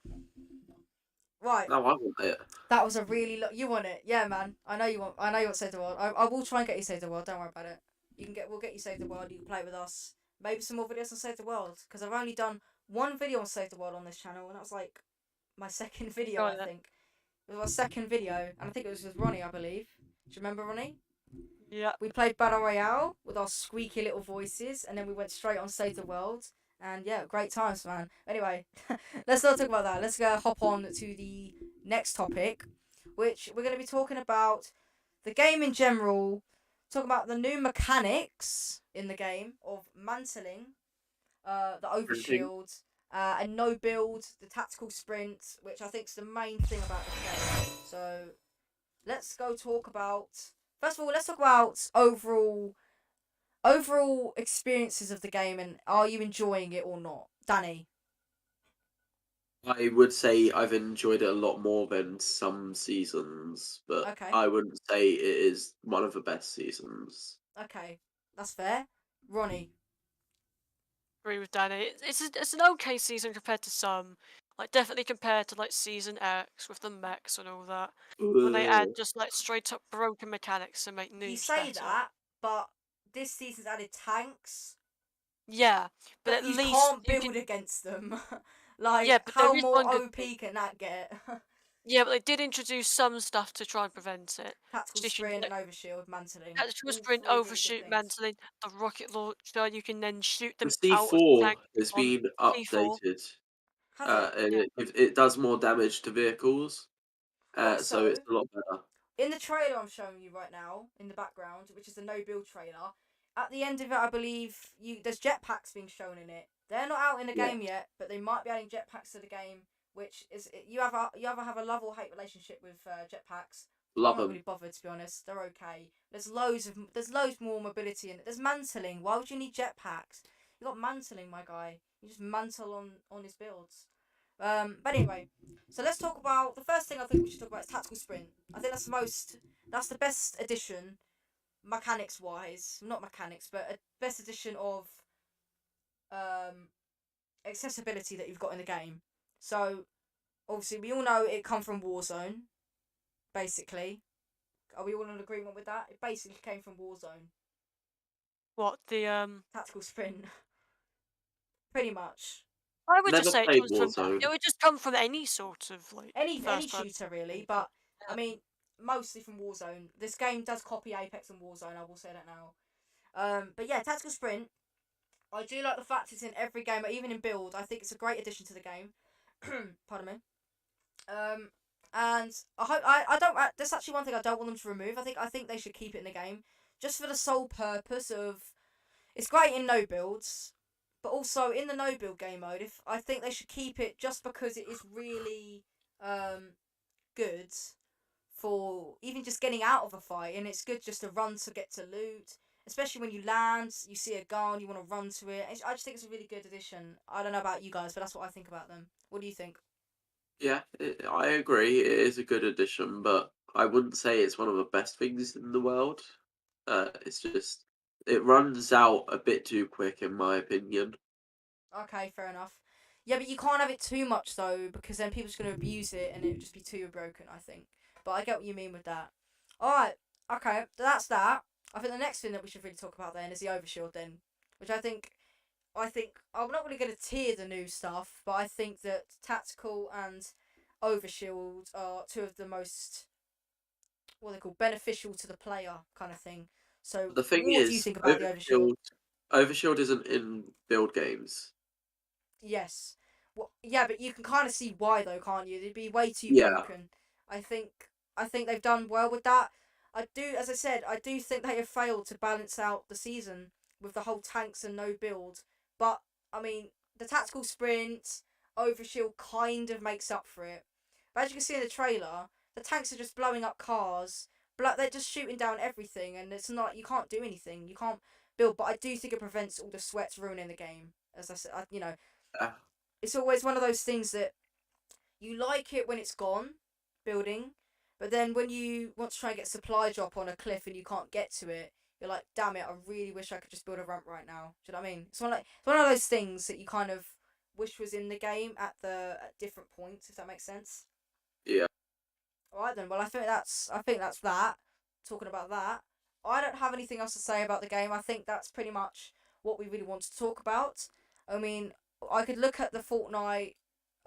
Right. No, I want it. That was a really you want it, yeah, man. I know you want Save the World. I will try and get you Save the World. Don't worry about it. we'll get you Save the World. You can play with us. Maybe some more videos on Save the World, because I've only done one video on Save the World on this channel, and that was like my second video, I Got it. think. It was my second video, and I think it was with Ronnie, I believe. Do you remember Ronnie? Yeah. We played Battle Royale with our squeaky little voices, and then we went straight on Save the World. And yeah, great times, man. Anyway, let's not talk about that. Let's go hop on to the next topic, which we're going to be talking about the game in general, talking about the new mechanics in the game of mantling, the Sprinting. overshield, and no build, the tactical sprint, which I think is the main thing about this game. So let's go talk about. First of all, let's talk about overall experiences of the game, and are you enjoying it or not, Danny? I would say I've enjoyed it a lot more than some seasons, but Okay, I wouldn't say it is one of the best seasons. okay, that's fair. Ronnie, Agree with Danny. It's an okay season compared to some. Like definitely compared to like season X with the mechs and all that. When they add Ugh. just like straight up broken mechanics to make you noobs say better. that, but this season's added tanks, Yeah, but but at you least can't you build can. against them. Like, Yeah, but there how is more one good OP thing. can that get? Yeah, but they did introduce some stuff to try and prevent it. Tactical Addition, sprint and like overshield, mantling. tactical All sprint, three really good overshoot, things. mantling, the rocket launcher. You can then shoot The them out as C4 tanks has on been C4. updated. Has it? And Yeah. it does more damage to vehicles, so it's Also, a lot better. in the trailer I'm showing you right now, in the background, which is the no build trailer, at the end of it, I believe there's jetpacks being shown in it. They're not out in the Yeah. game yet, but they might be adding jetpacks to the game. Which is you either have a love or hate relationship with jetpacks. I'm Love not them. really bothered, to be honest. They're okay. There's loads more mobility in it. There's mantling. Why would you need jetpacks? You got mantling, my guy. You just mantle on his builds. But anyway, so let's talk about the first thing I think we should talk about is tactical sprint. I think that's the best addition, mechanics wise, not mechanics, but a best addition of um accessibility that you've got in the game. So obviously we all know it come from Warzone, basically. Are we all in agreement with that? It basically came from Warzone. What the Tactical sprint. Pretty much. I would just Never say it played comes from. Warzone. It would just come from any sort of like Any first person shooter really, shooter. but I mean mostly from Warzone. This game does copy Apex and Warzone, I will say that now. But yeah, tactical sprint. I do like the fact it's in every game, even in build. I think it's a great addition to the game. Pardon me. And I hope I don't. That's actually one thing I don't want them to remove. I think they should keep it in the game, just for the sole purpose of. It's great in no builds, but also in the no build game mode. If I think they should keep it just because it is really good for even just getting out of a fight, and it's good just to run to get to loot, especially when you land, you see a gun, you want to run to it. I just think it's a really good addition. I don't know about you guys, but that's what I think about them. What do you think? Yeah, I agree. It is a good addition, but I wouldn't say it's one of the best things in the world. It's just it runs out a bit too quick, in my opinion. Okay, fair enough. Yeah, but you can't have it too much though, because then people's gonna abuse it, and it would just be too broken, I think. But I get what you mean with that. All right, okay, that's that. I think the next thing that we should really talk about then is the overshield then, which I think I'm not really going to tier the new stuff, but I think that tactical and overshield are two of the most what they call beneficial to the player kind of thing. So The thing what do you is, think about the overshield? Overshield isn't in build games. Yes. Well, yeah, but you can kind of see why though, can't you? They'd be way too Yeah, broken. I think I think they've done well with that. I do, as I said, I do think they have failed to balance out the season with the whole tanks and no build. But I mean, the tactical sprint, overshield kind of makes up for it. But as you can see in the trailer, the tanks are just blowing up cars. They're just shooting down everything, and it's not. You can't do anything. You can't build. But I do think it prevents all the sweats ruining the game. As I said, uh, it's always one of those things that you like it when it's gone, building, but then when you want to try and get supply drop on a cliff and you can't get to it, you're like, damn it, I really wish I could just build a ramp right now. Do you know what I mean? It's one of those things that you kind of wish was in the game at different points, if that makes sense. yeah. All right then. Well, I think that's that. Talking about that. I don't have anything else to say about the game. I think that's pretty much what we really want to talk about. I mean, I could look at the Fortnite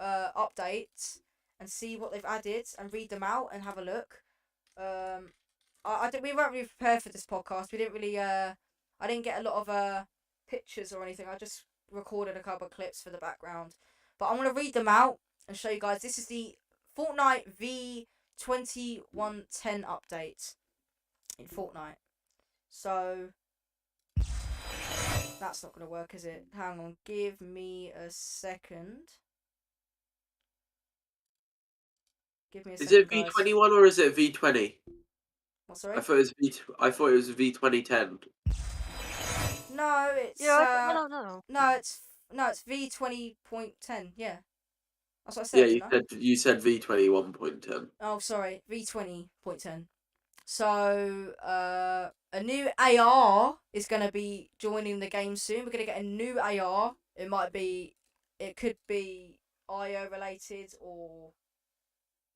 updates and see what they've added and read them out and have a look. I think we weren't really prepared for this podcast. We didn't really I didn't get a lot of pictures or anything. I just recorded a couple of clips for the background. But I'm gonna read them out and show you guys. This is the Fortnite V2110 update in Fortnite. So that's not gonna work, is it? Hang on, give me a second. Give me a Is second, it guys. V21 or is it V20? What, sorry? I thought it was V2010. No, it's Yeah, no. no, it's V20.10. Yeah, that's what I Yeah, said, didn't I? you said V21.10. Oh, sorry, V20.10. So, a new AR is gonna be joining the game soon. We're gonna get a new AR. It could be IO related or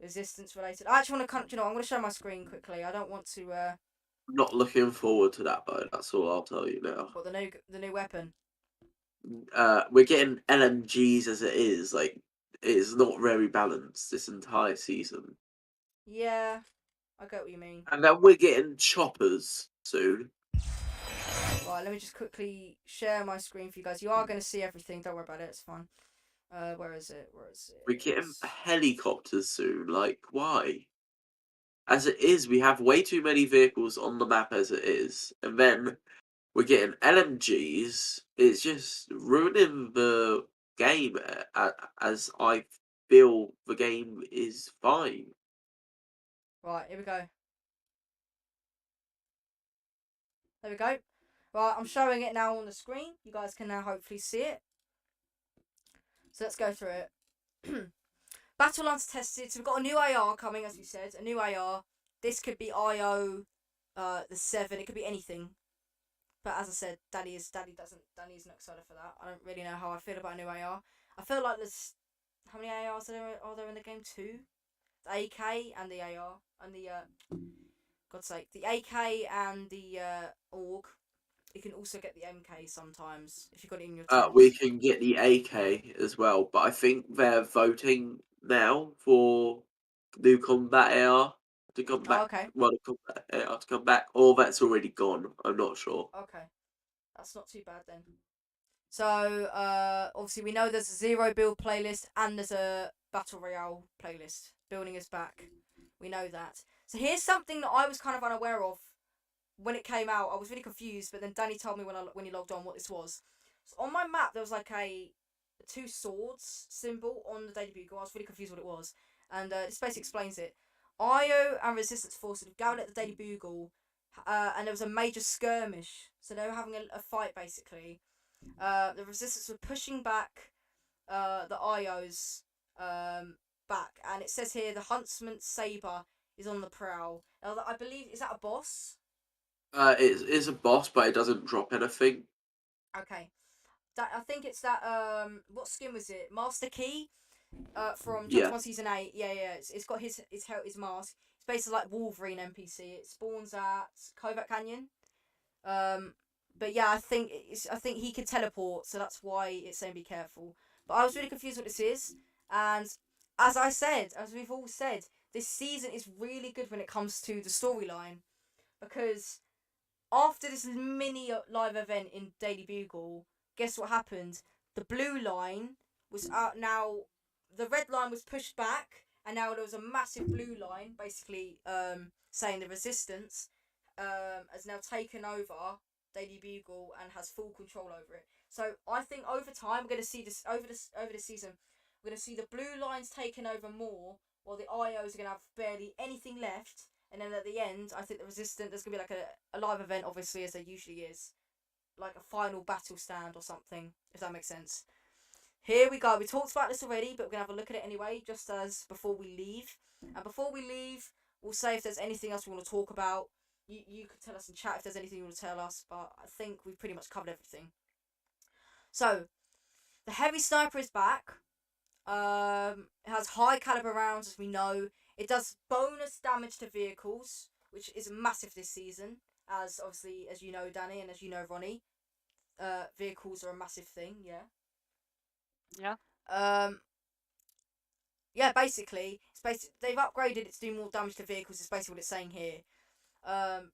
resistance related. I actually want to, I'm gonna show my screen quickly. I don't want to. I'm not looking forward to that, though. That's all I'll tell you now. What, the new weapon? We're getting LMGs as it is. Like, it's not very balanced this entire season. Yeah, I get what you mean. And then we're getting choppers soon. Right, let me just quickly share my screen for you guys. You are going to see everything. Don't worry about it. It's fine. Where is it? We're getting helicopters soon. Like, why? As it is, we have way too many vehicles on the map as it is. And then we're getting LMGs. It's just ruining the game as I feel the game is fine. Right, here we go. There we go. Right, I'm showing it now on the screen. You guys can now hopefully see it. So let's go through it. Battle lines tested. So we've got a new AR coming, as we said. A new AR. This could be IO, the 7. It could be anything. But as I said, Danny's not excited for that. I don't really know how I feel about a new AR. I feel like there's, how many ARs are there in the game? 2. The AK and the AR and the God's sake, the AK and the AUG. You can also get the MK sometimes if you got it in your team. We can get the AK as well, but I think they're voting now for new combat AR to come back. okay. Well, the combat AR to come back, or that's already gone. I'm not sure. Okay, that's not too bad then. So obviously we know there's a 0 build playlist and there's a battle royale playlist. Building is back. We know that. So here's something that I was kind of unaware of when it came out. I was really confused, but then Danny told me when he logged on what this was. So on my map there was like a 2 swords symbol on the Daily Bugle. I was really confused what it was, and this basically explains it. IO and Resistance forces have gathered at the Daily Bugle, and there was a major skirmish. So they were having a fight basically. The Resistance were pushing back the IOs back, and it says here the Huntsman Saber is on the prowl. Now, I believe, is that a boss? It is a boss, but it doesn't drop anything. Okay, I think it's that. What skin was it? Master Key. From Chapter 1 Season 8. Yeah. It's got his mask. It's basically like Wolverine NPC. It spawns at Kovac Canyon. But yeah, I think he can teleport, so that's why it's saying be careful. But I was really confused what this is, and as we've all said, this season is really good when it comes to the storyline, because after this mini live event in Daily Bugle, guess what happened? The blue line was out now. The red line was pushed back, and now there was a massive blue line, basically saying the Resistance has now taken over Daily Bugle and has full control over it. So I think over time we're going to see this over this season. We're going to see the blue lines taking over more, while the IOs are going to have barely anything left. And then at the end, I think the Resistance, there's going to be like a live event, obviously, as there usually is, like a final battle stand or something, if that makes sense. Here we go. We talked about this already, but we're going to have a look at it anyway, just as before we leave. And before we leave, we'll say if there's anything else we want to talk about. You could tell us in chat if there's anything you want to tell us, but I think we've pretty much covered everything. So, the heavy sniper is back. It has high caliber rounds, as we know. It does bonus damage to vehicles, which is massive this season. as obviously, as you know, Danny, and as you know, Ronnie, vehicles are a massive thing. Yeah. Yeah. Yeah, basically, they've upgraded it to do more damage to vehicles. Is basically what it's saying here.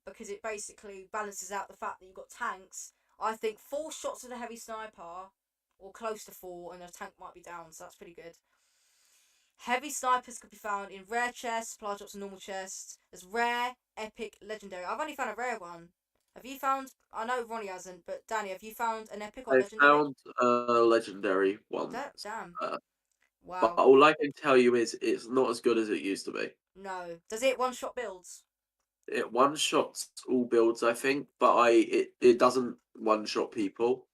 Because it basically balances out the fact that you've got tanks. I think 4 shots with a heavy sniper, or close to 4, and a tank might be down, so that's pretty good. Heavy snipers could be found in rare chests, supply drops, and normal chests. There's rare, epic, legendary. I've only found a rare one. Have you found? I know Ronnie hasn't, but Danny, have you found an epic or I legendary? found a legendary one. Damn. But Wow. all I can tell you is it's not as good as it used to be. No. Does it one shot builds? It one shots all builds, I think, but it doesn't one shot people.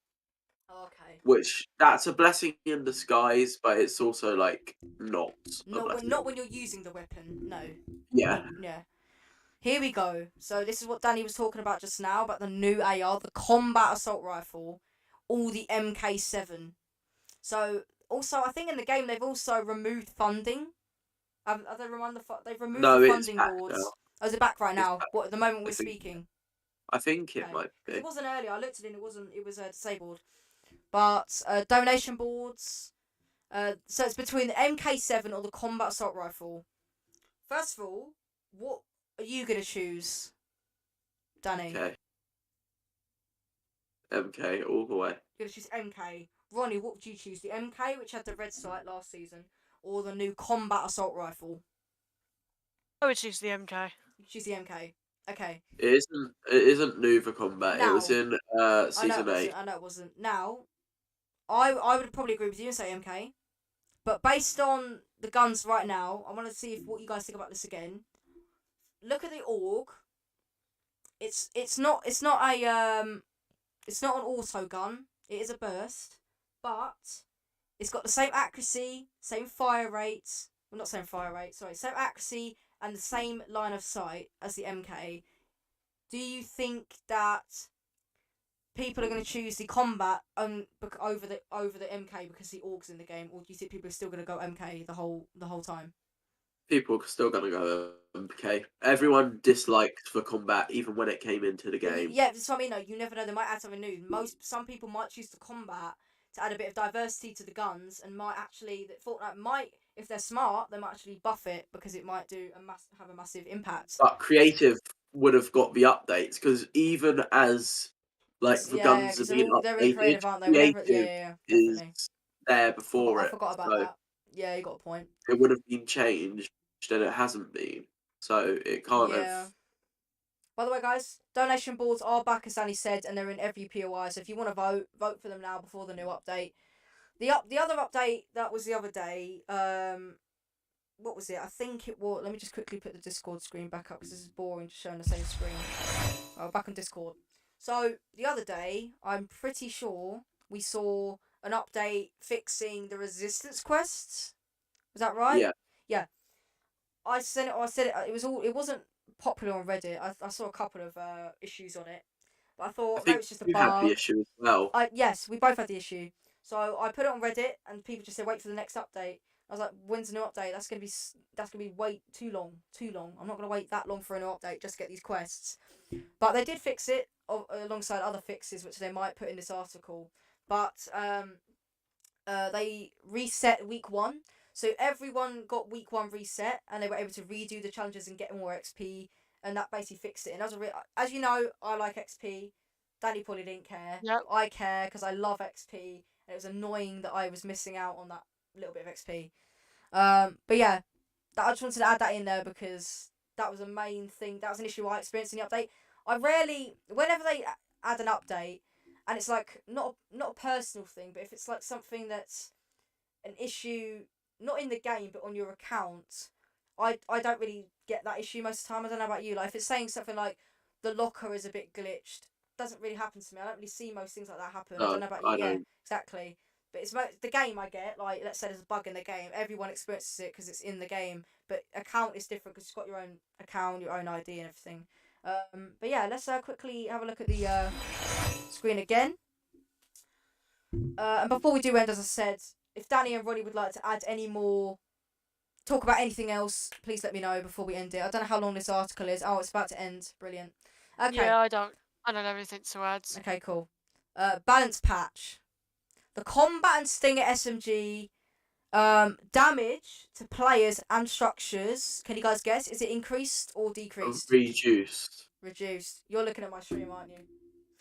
Okay. Which that's a blessing in disguise, but it's also like not a blessing. Not when you're using the weapon. No. Yeah. Yeah. Here we go. So this is what Danny was talking about just now, about the new AR, the combat assault rifle, all the MK7. So also, I think in the game they've also removed funding. Have they they've removed No, the it's funding back boards? now. Oh, is it back right It's now? back. What, at the moment we're I think- speaking? I think it Okay. might 'Cause be. it wasn't earlier. I looked at it and it wasn't. It was disabled. But donation boards. So it's between the MK7 or the combat assault rifle. First of all, what are you gonna choose, Danny? Okay. MK all the way. You're gonna choose MK. Ronnie, what would you choose? The MK, which had the red sight last season, or the new combat assault rifle? I would choose the MK. You choose the MK. Okay. It isn't new for combat. It was Now- in season 8. I know it wasn't. Now, I would probably agree with you and say MK. But based on the guns right now, I want to see what you guys think about this again. Look at the AUG. It's not a it's not an auto gun. It is a burst, but it's got the same accuracy, same fire rate. Well, not same fire rate. Sorry, same accuracy and the same line of sight as the MK. Do you think that people are going to choose the combat over the MK because the AUG's in the game, or do you think people are still going to go MK the whole time? People are still gonna go MK. Everyone disliked the combat even when it came into the game. Yeah, that's what I mean. No, you never know. They might add something new. Some people might choose the combat to add a bit of diversity to the guns, and might actually that Fortnite might, if they're smart, they might actually buff it because it might have a massive impact. But creative would have got the updates because even as like the guns 'cause have been they're in updated, creative, aren't they? creative Definitely. is there before I it. forgot about so that. Yeah, you got a point. it would have been changed, and it hasn't been. So it can't Yeah. have. By the way, guys, donation boards are back, as Danny said, and they're in every POI. So if you want to vote for them now before the new update. The other update that was the other day. What was it? I think it was. Let me just quickly put the Discord screen back up because this is boring, just showing the same screen. Oh, back on Discord. So the other day, I'm pretty sure we saw an update fixing the resistance quests. Was that right? Yeah. Yeah. I said it. It wasn't popular on Reddit. I saw a couple of issues on it, but I I thought maybe think it's just a you had bug. the issue as well. Yes, we both had the issue. So I put it on Reddit, and people just said wait for the next update. I was like, when's the new update? That's gonna be wait too long. I'm not gonna wait that long for a new update just to get these quests. But they did fix it alongside other fixes, which they might put in this article. But they reset week 1. So everyone got week 1 reset, and they were able to redo the challenges and get more XP, and that basically fixed it. And as you know, I like XP. Danny probably didn't care. Yep. I care because I love XP, and it was annoying that I was missing out on that little bit of XP. But yeah, I just wanted to add that in there because that was a main thing. That was an issue I experienced in the update. Whenever they add an update, and it's like not a personal thing, but if it's like something that's an issue not in the game but on your account, I don't really get that issue most of the time. I don't know about you. Like if it's saying something like the locker is a bit glitched, doesn't really happen to me. I don't really see most things like that happen. I don't know about you. Yeah, exactly. But it's the game I get. Like let's say there's a bug in the game, everyone experiences it because it's in the game. But account is different because you've got your own account, your own ID, and everything. But yeah, let's quickly have a look at the screen again. And before we do end, as I said, if Danny and Ronnie would like to add any more, talk about anything else, please let me know before we end it. I don't know how long this article is. Oh, it's about to end. Brilliant. Okay. Yeah, I don't have anything to add. Okay, cool. Balance patch. The combat and stinger SMG damage to players and structures. Can you guys guess? Is it increased or decreased? Reduced. Reduced. You're looking at my stream, aren't you?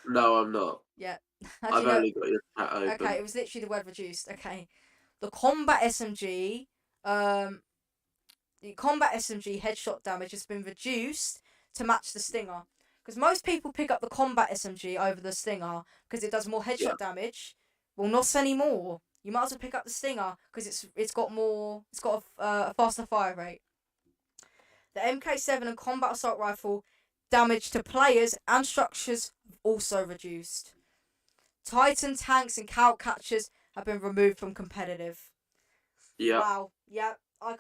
No, I'm not. Yeah. How do I've you know? only got your chat open. Okay, it was literally the word reduced. Okay. The combat SMG, the combat SMG headshot damage has been reduced to match the stinger. Because most people pick up the combat SMG over the stinger because it does more headshot damage. Well, not anymore. You might as well pick up the stinger because it's got a faster fire rate. The MK7 and combat assault rifle damage to players and structures also reduced. Titan tanks and cow catchers have been removed from competitive. Yeah. Wow. Yeah. I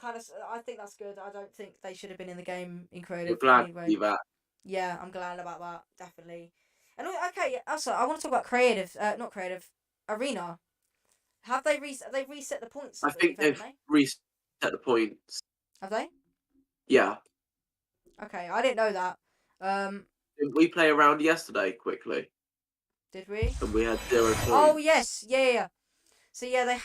think that's good. I don't think they should have been in the game in creative. We're glad anyway. to see that. Yeah, I'm glad about that. Definitely. And okay, also I want to talk about creative. Not creative. Arena. Have they reset the points? I think they've reset the points. Have they? Yeah. Okay, I didn't know that. Didn't we play around yesterday quickly? Did we? And we had 0 points. Oh yes, yeah. So yeah, they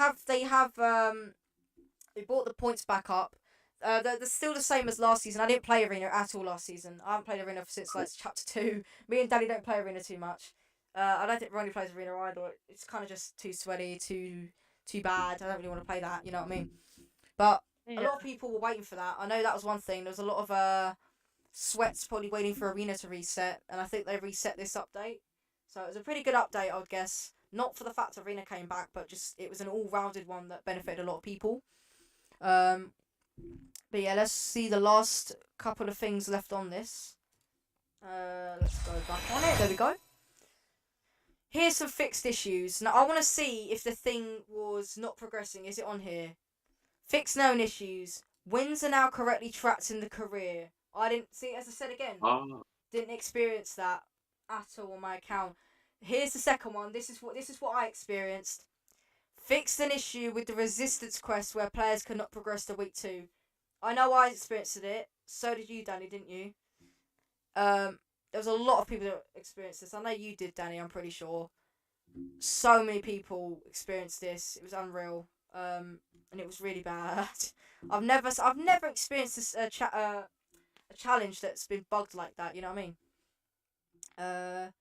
brought the points back up. They're still the same as last season. I didn't play Arena at all last season. I haven't played Arena since like chapter 2. Me and Daddy don't play Arena too much. I don't think Ronnie plays Arena either. It's kind of just too sweaty, too bad. I don't really want to play that. You know what I mean? But a lot of people were waiting for that. I know that was one thing. There was a lot of sweats probably waiting for Arena to reset, and I think they reset this update. So it was a pretty good update, I would guess. Not for the fact Arena came back, but just it was an all-rounded one that benefited a lot of people. But yeah, let's see the last couple of things left on this. Let's go back on it. There we go. Here's some fixed issues. Now I want to see if the thing was not progressing. Is it on here? Fix known issues. Wins are now correctly tracked in the career. I didn't see, as I said again, didn't experience that at all on my account. Here's the second one. This is what I experienced. Fixed an issue with the resistance quest where players could not progress to week 2. I know I experienced it. So did you, Danny, didn't you? There was a lot of people that experienced this. I know you did, Danny. I'm pretty sure. So many people experienced this. It was unreal. And it was really bad. I've never experienced this a challenge that's been bugged like that. You know what I mean?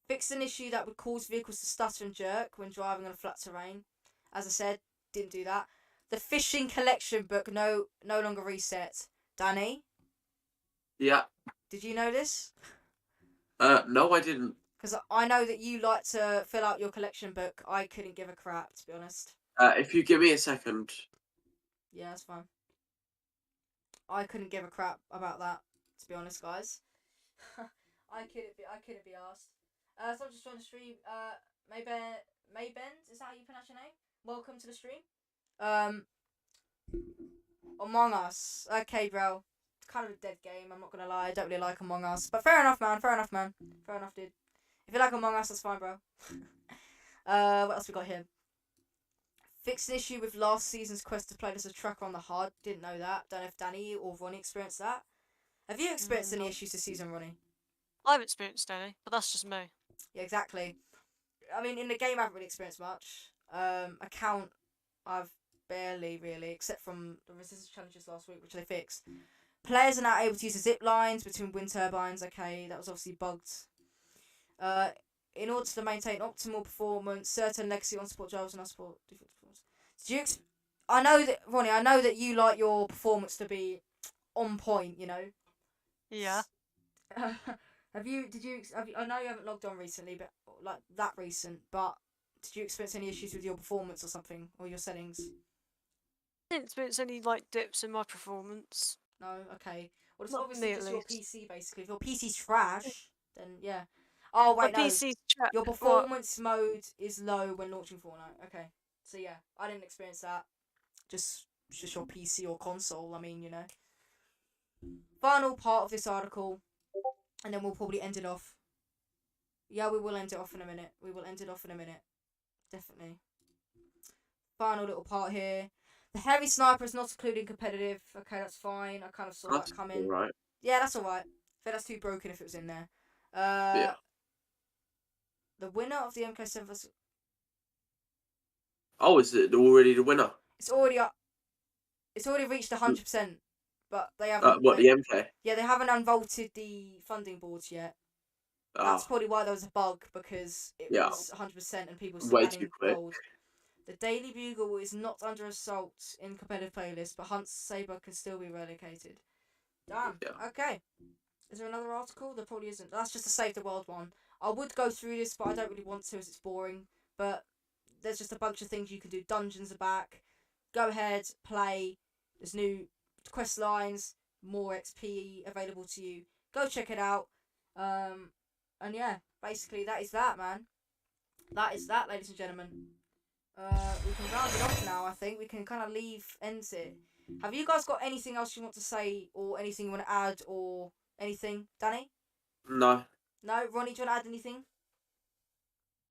Fixed an issue that would cause vehicles to stutter and jerk when driving on a flat terrain. As I said, didn't do that. The fishing collection book no longer reset. Danny? Yeah. Did you know this? No, I didn't. Because I know that you like to fill out your collection book. I couldn't give a crap, to be honest. If you give me a second. Yeah, that's fine. I couldn't give a crap about that, to be honest, guys. I couldn't be asked. So I'm just trying to stream. Maybend, is that how you pronounce your name? Welcome to the stream. Among Us. Okay, bro. It's kind of a dead game. I'm not gonna lie. I don't really like Among Us, but fair enough, man. Fair enough, dude. If you like Among Us, that's fine, bro. What else we got here? Fixed an issue with last season's quest to play as a tracker on the HUD. Didn't know that. Don't know if Danny or Ronnie experienced that. Have you experienced any issues this season, Ronnie? I've experienced any, but that's just me. Yeah, exactly. I mean, in the game, I haven't really experienced much. Account, I've barely really, except from the resistance challenges last week, which they fixed. Players are now able to use the zip lines between wind turbines. Okay, that was obviously bugged. In order to maintain optimal performance, certain legacy on-support drivers and on-support default performance. I know that, Ronnie, I know that you like your performance to be on point, you know? Yeah. I know you haven't logged on recently, but like that recent, but did you experience any issues with your performance or something, or your settings? I didn't experience any like dips in my performance. No? Okay. Well, it's Not obviously me, at just your least. PC, basically. If your PC's trash, then yeah. Oh, wait, My no. PC's trapped. Your performance mode is low when launching Fortnite. Okay. So yeah, I didn't experience that. Just your PC or console, I mean, you know. Final part of this article, and then we'll probably end it off. Yeah, we will end it off in a minute. Definitely. Final little part here. The heavy sniper is not included in competitive. Okay, that's fine. I kind of saw that coming. Right. Yeah, that's alright. I think that's too broken if it was in there. Yeah. The winner of the MK7 vs. Oh, is it already the winner? It's already up. It's already reached 100%, but they haven't. What, the MK? Yeah, they haven't unvaulted the funding boards yet. That's Oh, probably why there was a bug, because it Yeah. was 100% and people were still way too adding quick. gold. The Daily Bugle is not under assault in competitive playlists, but Hunt's Saber can still be relocated. Damn. Yeah. Okay. Is there another article? There probably isn't. That's just a Save the World one. I would go through this, but I don't really want to as it's boring. But there's just a bunch of things you can do. Dungeons are back. Go ahead, play. There's new quest lines, more XP available to you. Go check it out. And yeah, basically that is that, man. That is that, ladies and gentlemen. We can round it off now. I think we can kind of end it. Have you guys got anything else you want to say, or anything you want to add, or anything, Danny? No. No, Ronnie, do you want to add anything?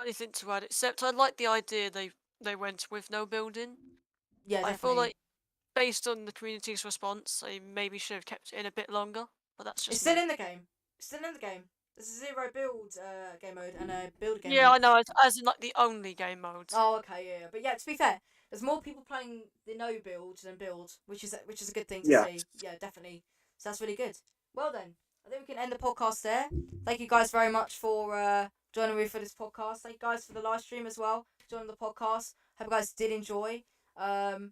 Anything to add? Except I like the idea they went with no building. Yeah, I definitely. feel like based on the community's response, they maybe should have kept it in a bit longer. But that's just It's still me. in the game. It's still in the game. There's a zero build game mode and a build game Yeah, mode. I know. As in like the only game mode. Oh, okay, yeah. But yeah, to be fair, there's more people playing the no build than build, which is a good thing to Yeah. see. Yeah, definitely. So that's really good. Well then, I think we can end the podcast there. Thank you guys very much for joining me for this podcast. Thank you guys for the live stream as well, joining the podcast. Hope you guys did enjoy. And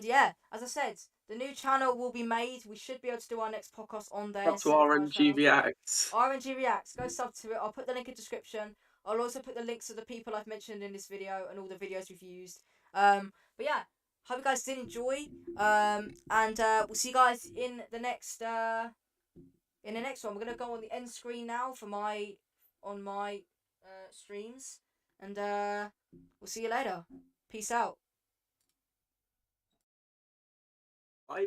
yeah, as I said, the new channel will be made. We should be able to do our next podcast on there. Up to instead of my RNG channel. Reacts. RNG Reacts. Go sub to it. I'll put the link in the description. I'll also put the links of the people I've mentioned in this video and all the videos we've used. But yeah, hope you guys did enjoy. And we'll see you guys in the next one. We're gonna go on the end screen now for my streams, and we'll see you later. Peace out. Bye.